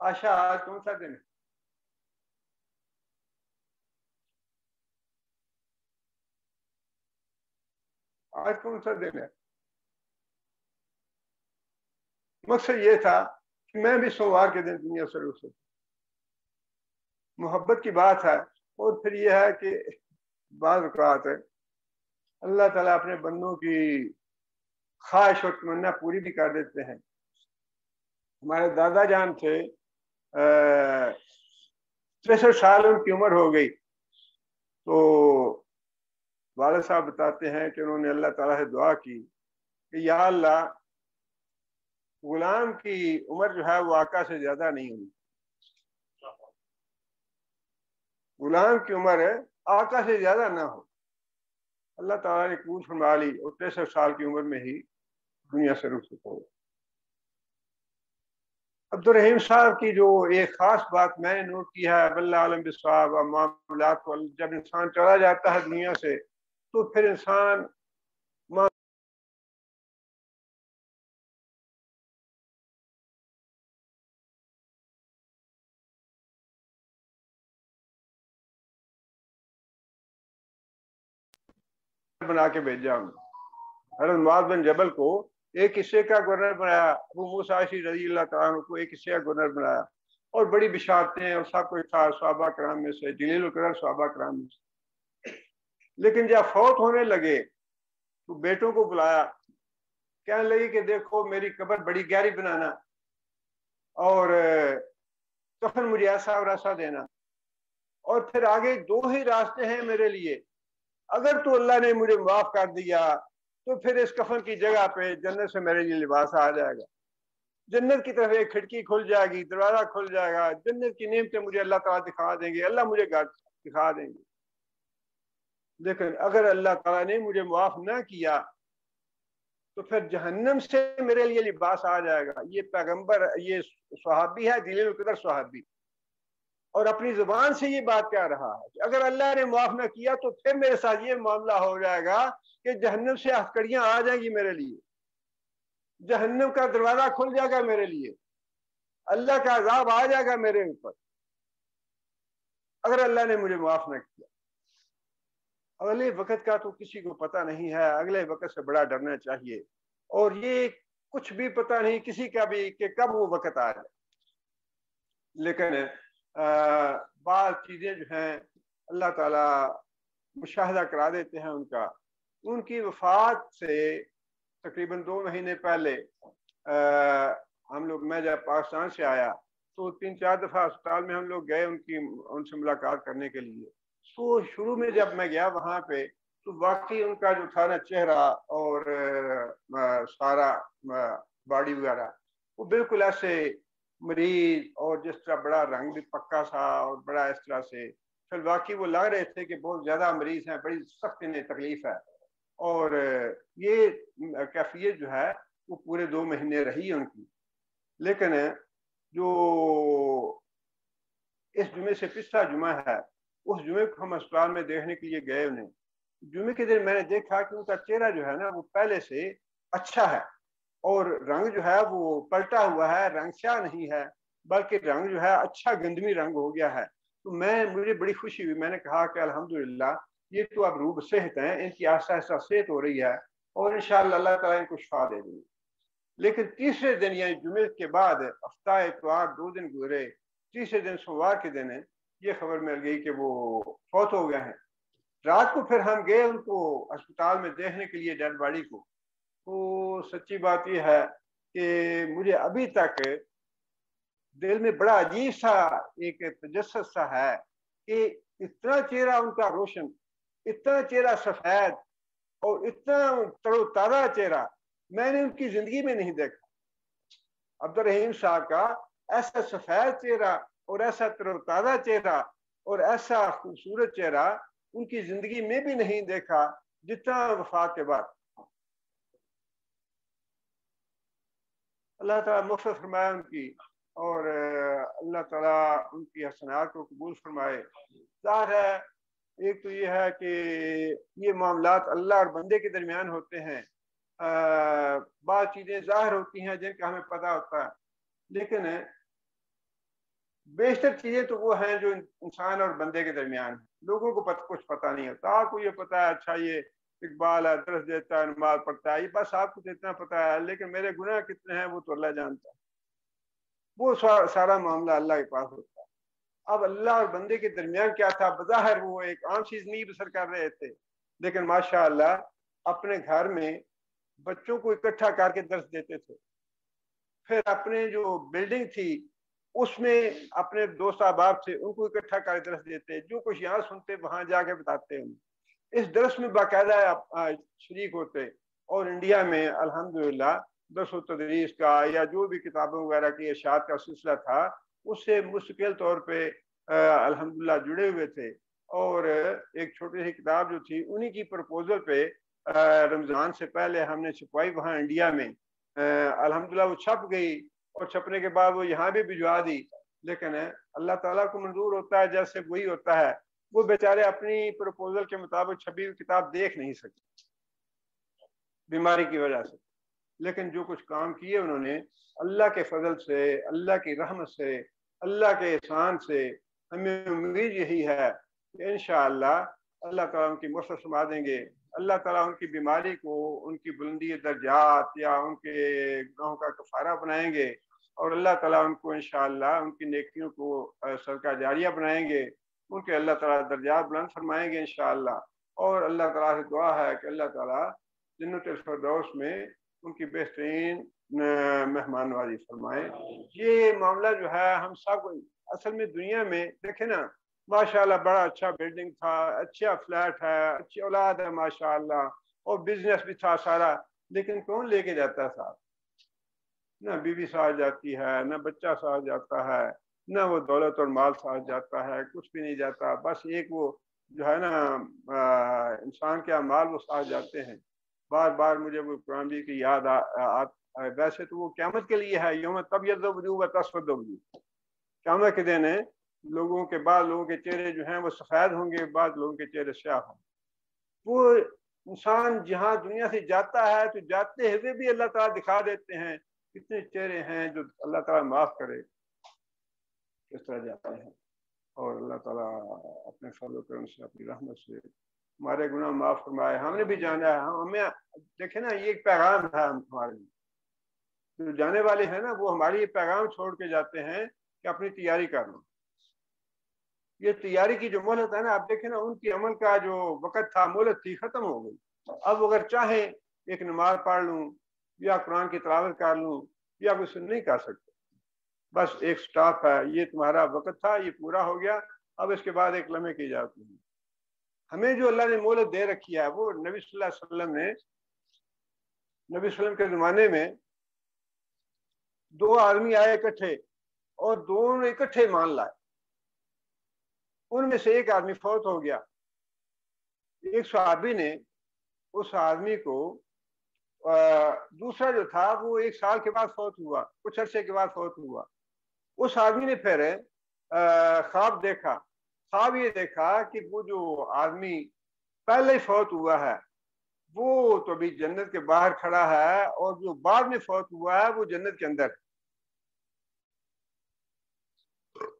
آشا آج کون سا دن ہے، آج کون سا دن ہے؟ مقصد یہ تھا کہ میں بھی سوموار کے دن دنیا سے رخ سکوں. محبت کی بات ہے. اور پھر یہ ہے کہ بعض اوقات اللہ تعالیٰ اپنے بندوں کی خواہش اور تمنا پوری بھی کر دیتے ہیں. ہمارے دادا جان تھے، 63 سال ان کی عمر ہو گئی، تو والد صاحب بتاتے ہیں کہ انہوں نے اللہ تعالیٰ سے دعا کی کہ یا اللہ، غلام کی عمر جو ہے وہ آقا سے زیادہ نہیں ہونی. غلام کی عمر آقا سے زیادہ نہ ہو. اللہ تعالیٰ نے قبول فرما لی اور 63 سال کی عمر میں ہی دنیا سے رخصت ہو. عبدالرحیم صاحب کی جو ایک خاص بات میں نے نوٹ کی ہے، واللہ عالم بالصواب، معاملات کو جب انسان چلا جاتا ہے دنیا سے تو پھر انسان بنا کے بھیجا. حضرت معاذ بن جبل کو ایک حصے کا گورنر بنایا، ابو موسیٰ اشعری رضی اللہ تعالیٰ عنہ کو ایک حصے کا گورنر بنایا، اور بڑی بشارتیں اور سب کچھ تھا صحابہ کرام میں سے، جلیل القدر صحابہ کرام میں سے. لیکن جب فوت ہونے لگے تو بیٹوں کو بلایا، کہنے لگے کہ دیکھو میری قبر بڑی گہری بنانا اور کفن مجھے ایسا اور ایسا دینا، اور پھر آگے 2 ہی راستے ہیں میرے لیے. اگر تو اللہ نے مجھے معاف کر دیا تو پھر اس کفن کی جگہ پہ جنت سے میرے لیے لباس آ جائے گا، جنت کی طرف ایک کھڑکی کھل جائے گی، دروازہ کھل جائے گا، جنت کی نعمتیں مجھے اللہ تعالیٰ دکھا دیں گے، اللہ مجھے گھر دکھا دیں گے. لیکن اگر اللہ تعالیٰ نے مجھے معاف نہ کیا تو پھر جہنم سے میرے لیے لباس آ جائے گا. یہ پیغمبر، یہ صحابی ہے، جلیل القدر صحابی، اور اپنی زبان سے یہ بات کہہ رہا ہے کہ اگر اللہ نے معاف نہ کیا تو پھر میرے ساتھ یہ معاملہ ہو جائے گا کہ جہنم سے ہتھکڑیاں آ جائیں گی میرے لیے، جہنم کا دروازہ کھل جائے گا میرے لیے، اللہ کا عذاب آ جائے گا میرے اوپر اگر اللہ نے مجھے معاف نہ کیا. اگلے وقت کا تو کسی کو پتہ نہیں ہے، اگلے وقت سے بڑا ڈرنا چاہیے، اور یہ کچھ بھی پتہ نہیں کسی کا بھی کہ کب وہ وقت آ جائے. لیکن بعض چیزیں جو ہیں اللہ تعالیٰ مشاہدہ کرا دیتے ہیں ان کی وفات سے تقریباً 2 مہینے پہلے ہم لوگ، میں جب پاکستان سے آیا تو 3-4 دفعہ اسپتال میں ہم لوگ گئے ان سے ملاقات کرنے کے لیے. تو شروع میں جب میں گیا وہاں پہ تو واقعی ان کا جو تھا نا چہرہ اور سارا باڈی وغیرہ وہ بالکل ایسے مریض، اور جس طرح بڑا رنگ بھی پکا تھا اور بڑا اس طرح سے پھر واقعی وہ لگ رہے تھے کہ بہت زیادہ مریض ہیں، بڑی سخت انہیں تکلیف ہے. اور یہ کیفیت جو ہے وہ پورے 2 مہینے رہی ان کی. لیکن جو اس جمعے سے پچھلا جمعہ ہے اس جمعے کو ہم اسپتال میں دیکھنے کے لیے گئے. انہیں جمعے کے دن میں نے دیکھا کہ ان کا چہرہ جو ہے نا وہ پہلے سے اچھا ہے، اور رنگ جو ہے وہ پلٹا ہوا ہے، رنگ سیاہ نہیں ہے بلکہ رنگ جو ہے اچھا گندمی رنگ ہو گیا ہے. تو مجھے بڑی خوشی ہوئی. میں نے کہا کہ الحمدللہ یہ تو اب روب صحت ہیں، ان کی آہستہ آہستہ صحت ہو رہی ہے اور انشاءاللہ اللہ تعالیٰ ان کو شفا دے دیں گے. لیکن تیسرے دن یعنی جمعے کے بعد ہفتہ اتوار 2 دن گزرے، تیسرے دن سوموار کے دن یہ خبر مل گئی کہ وہ فوت ہو گئے ہیں. رات کو پھر ہم گئے ان کو اسپتال میں دیکھنے کے لیے ڈیڈ باڈی کو. تو سچی بات یہ ہے کہ مجھے ابھی تک دل میں بڑا عجیب سا ایک تجسس سا ہے کہ اتنا چہرہ ان کا روشن، اتنا چہرہ سفید اور اتنا تر و تازہ چہرہ میں نے ان کی زندگی میں نہیں دیکھا. عبدالرحیم صاحب کا ایسا سفید چہرہ اور ایسا تر و تازہ چہرہ اور ایسا خوبصورت چہرہ ان کی زندگی میں بھی نہیں دیکھا جتنا وفات کے بعد. اللہ تعالیٰ مغفرت فرمائے ان کی، اور اللہ تعالیٰ ان کی حسنات کو قبول فرمائے. ظاہر ہے ایک تو یہ ہے کہ یہ معاملات اللہ اور بندے کے درمیان ہوتے ہیں. بعض چیزیں ظاہر ہوتی ہیں جن کا ہمیں پتہ ہوتا ہے، لیکن بیشتر چیزیں تو وہ ہیں جو انسان اور بندے کے درمیان ہیں. لوگوں کو کچھ پتہ نہیں ہوتا. آپ کو یہ پتہ ہے اچھا یہ اقبال ہے، درس دیتا ہے، نماز پڑھتا ہے، یہ بس آپ کو اتنا پتا ہے، لیکن میرے گناہ کتنے ہیں وہ تو اللہ جانتا ہے۔ وہ سارا معاملہ اللہ کے پاس ہوتا ہے۔ اب اللہ اور بندے کے درمیان کیا تھا؟ بظاہر وہ ایک عام چیز نہیں بسر کر رہے تھے، لیکن ماشاء اللہ اپنے گھر میں بچوں کو اکٹھا کر کے درس دیتے تھے، پھر اپنے جو بلڈنگ تھی اس میں اپنے دوست احباب تھے ان کو اکٹھا کر کے درس دیتے، جو کچھ یہاں سنتے وہاں جا کے بتاتے ہیں، اس درس میں باقاعدہ شریک ہوتے۔ اور انڈیا میں الحمدللہ درس و تدریس کا یا جو بھی کتابوں وغیرہ کی ارشاد کا سلسلہ تھا اس سے مستقل طور پہ الحمدللہ جڑے ہوئے تھے۔ اور ایک چھوٹی سی کتاب جو تھی انہی کی پرپوزل پہ رمضان سے پہلے ہم نے چھپوائی وہاں انڈیا میں، الحمدللہ وہ چھپ گئی، اور چھپنے کے بعد وہ یہاں بھی بھجوا دی، لیکن اللہ تعالیٰ کو منظور ہوتا ہے جیسے وہی ہوتا ہے۔ وہ بیچارے اپنی پروپوزل کے مطابق چھپی ہوئی کتاب دیکھ نہیں سکتے بیماری کی وجہ سے، لیکن جو کچھ کام کیے انہوں نے اللہ کے فضل سے، اللہ کی رحمت سے، اللہ کے احسان سے، ہمیں امید یہی ہے کہ انشاءاللہ اللہ تعالیٰ ان کی مؤثر سما دیں گے، اللہ تعالیٰ ان کی بیماری کو ان کی بلندی درجات یا ان کے گناہوں کا کفارہ بنائیں گے، اور اللہ تعالیٰ ان کو انشاءاللہ ان کی نیکیوں کو صدقہ جاریہ بنائیں گے، ان کے اللہ تعالیٰ درجات بلند فرمائیں گے انشاءاللہ۔ اور اللہ تعالیٰ سے دعا ہے کہ اللہ تعالیٰ جنت الفردوس میں ان کی بہترین مہمان نوازی فرمائے۔ یہ معاملہ جو ہے ہم سب اصل میں دنیا میں دیکھیں نا، ماشاءاللہ بڑا اچھا بلڈنگ تھا، اچھا فلیٹ ہے، اچھی اولاد ہے ماشاءاللہ، اور بزنس بھی تھا سارا، لیکن کون لے کے جاتا ہے ساتھ؟ نہ بیوی ساتھ جاتی ہے، نہ بچہ ساتھ جاتا ہے، نہ وہ دولت اور مال ساتھ جاتا ہے، کچھ بھی نہیں جاتا، بس ایک وہ جو ہے نا انسان کے اعمال وہ ساتھ جاتے ہیں۔ بار بار مجھے وہ قرآن کی یاد ویسے تو وہ قیامت کے لیے ہے، یوم تبیض وجوہ و تسود وجوہ، قیامت کے دن ہے، لوگوں کے بعد لوگوں کے چہرے جو ہیں وہ سفید ہوں گے، بعد لوگوں کے چہرے سیاہ ہوں گے۔ وہ انسان جہاں دنیا سے جاتا ہے تو جاتے ہوئے بھی اللہ تعالیٰ دکھا دیتے ہیں کتنے چہرے ہیں جو اللہ تعالیٰ معاف کرے کس طرح جاتے ہیں، اور اللہ تعالیٰ اپنے فضل و کرم سے، اپنی رحمت سے ہمارے گناہ معاف فرمائے۔ ہم نے بھی جانا ہے، ہمیں دیکھیں نا یہ ایک پیغام ہے ہمارے لیے، جو جانے والے ہیں نا وہ ہماری یہ پیغام چھوڑ کے جاتے ہیں کہ اپنی تیاری کر لو۔ یہ تیاری کی جو مہلت ہے نا، آپ دیکھیں نا ان کی عمل کا جو وقت تھا، مہلت تھی، ختم ہو گئی۔ اب اگر چاہیں ایک نماز پڑھ لوں یا قرآن کی تلاوت کر لوں یا کچھ نہیں کر سکتے، بس ایک سٹاپ ہے، یہ تمہارا وقت تھا، یہ پورا ہو گیا، اب اس کے بعد ایک لمحے کی اجازت نہیں۔ ہمیں جو اللہ نے مہلت دے رکھی ہے، وہ نبی صلی اللہ علیہ وسلم نے، نبی صلی اللہ علیہ وسلم کے زمانے میں دو آدمی آئے اکٹھے اور دونوں اکٹھے مان لائے، ان میں سے ایک آدمی فوت ہو گیا، ایک صحابی نے اس آدمی کو، دوسرا جو تھا وہ 1 سال کے بعد فوت ہوا، کچھ عرصے کے بعد فوت ہوا۔ اس آدمی نے پھر خواب دیکھا، خواب یہ دیکھا کہ وہ جو آدمی پہلے ہی فوت ہوا ہے وہ تو ابھی جنت کے باہر کھڑا ہے، اور جو بعد میں فوت ہوا ہے وہ جنت کے اندر۔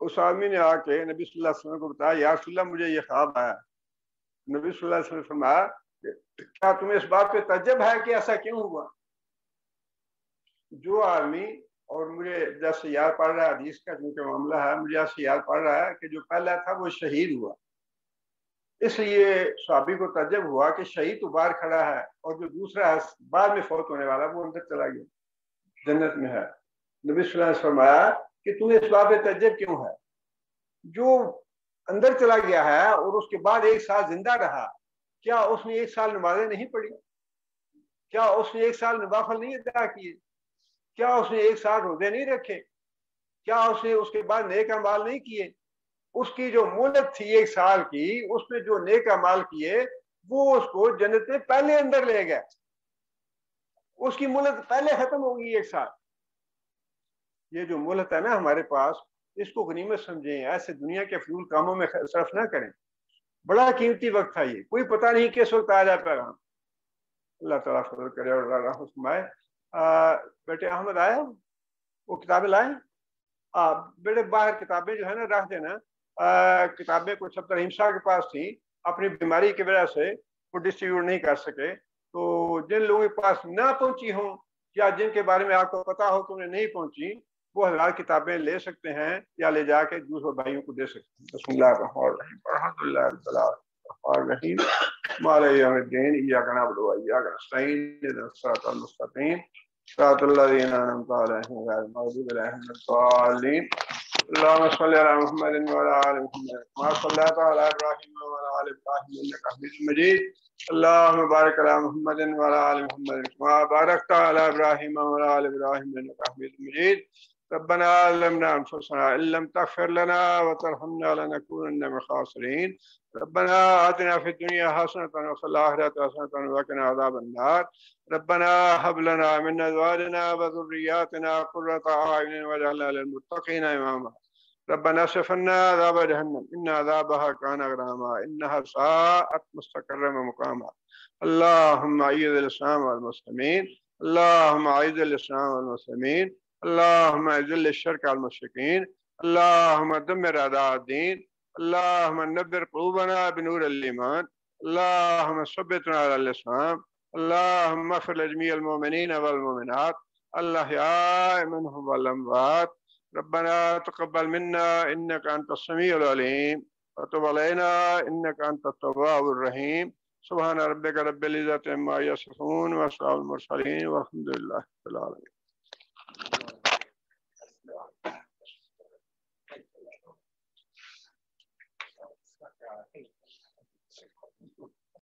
اس آدمی نے آ کے نبی صلی اللہ علیہ وسلم کو بتایا، یا رسول اللہ مجھے یہ خواب آیا۔ نبی صلی اللہ علیہ وسلم نے فرمایا کیا تمہیں اس بات پہ تعجب ہے کہ ایسا کیوں ہوا؟ جو آدمی، اور مجھے جیسے یاد پڑ رہا ہے حدیث کا کیونکہ معاملہ ہے، مجھے ایسے یاد پڑ رہا ہے کہ جو پہلا تھا وہ شہید ہوا، اس لیے صحابی کو تعجب ہوا کہ شہید تو باہر کھڑا ہے اور جو دوسرا ہے بعد میں فوت ہونے والا وہ اندر چلا گیا، جنت میں ہے۔ نبی صلی اللہ علیہ وسلم نے فرمایا کہ تمہیں اس بات پہ تعجب کیوں ہے؟ جو اندر چلا گیا ہے اور اس کے بعد 1 سال زندہ رہا، کیا اس نے 1 سال نمازیں نہیں پڑھی؟ کیا اس نے 1 سال نوافل نہیں ادا کیے؟ کیا اس نے 1 سال روزے نہیں رکھے؟ کیا اس نے اس کے بعد نیک اعمال نہیں کیے؟ اس کی جو مہلت تھی 1 سال کی، اس میں جو نیک اعمال کیے وہ اس کو جنت میں پہلے اندر لے گئے، اس کی مہلت پہلے ختم ہوگی 1 سال۔ یہ جو مہلت ہے نا ہمارے پاس، اس کو غنیمت سمجھیں، ایسے دنیا کے فضول کاموں میں صرف نہ کریں، بڑا قیمتی وقت تھا یہ، کوئی پتہ نہیں کس وقت آ جائے پیغام۔ اللہ تعالیٰ فضل کرے اور اللہ رحمت فرمائے۔ بیٹے احمد آئے، وہ کتابیں لائیں، بیٹے باہر کتابیں جو ہے نا رکھ دینا، کتابیں کچھ عبد الرحیم صاحب کے پاس تھی، اپنی بیماری کی وجہ سے وہ ڈسٹریبیوٹ نہیں کر سکے. تو جن لوگوں کے پاس نہ پہنچی ہوں یا جن کے بارے میں آپ کو پتا ہو کہ انہیں نہیں پہنچی، وہ حضرات کتابیں لے سکتے ہیں یا لے جا کے دوسرے بھائیوں کو دے سکتے ہیں. بسم اللہ الرحمن الرحیم الحمد للہ رب العالمین مالک یوم الدین ایاک نعبد و ایاک نستعین اهدنا الصراط المستقیم صراط الذین انعمت علیہم غیر المغضوب علیہم ولا الضالین. اللهم صل على محمد وعلى ال محمد كما صليت على ابراهيم وعلى ال ابراهيم انك حميد مجيد. اللهم بارك على محمد وعلى ال محمد كما باركت على ابراهيم وعلى ال ابراهيم انك حميد مجيد. ربنا ظلمنا انفسنا ان لم تغفر لنا وترحمنا لنكونن من الخاسرين. ربنا آتنا في الدنيا حسنة وفي الآخرة حسنة وقنا عذاب النار. ربنا هب لنا من أزواجنا وذرياتنا قرة أعين واجعلنا للمتقين إماما. ربنا اصرف عنا عذاب جهنم إن عذابها كان غراما إنها ساءت مستقرا ومقاما. اللهم أعز الإسلام والمسلمين. اللهم أعز الإسلام والمسلمين. اللهم أذل الشرك والمشركين. اللهم دمر أعداء الدين. اللهم نبر قلوبنا بنور الإيمان. اللهم ثبتنا على الإسلام. اللهم اغفر لجميع المؤمنين والمؤمنات الأحياء منهم والأموات. ربنا تقبل منا إنك أنت السميع العليم وتب علينا إنك أنت التواب الرحيم. سبحان ربك رب العزة عما يصفون وسلام على المرسلين والحمد لله رب العالمين.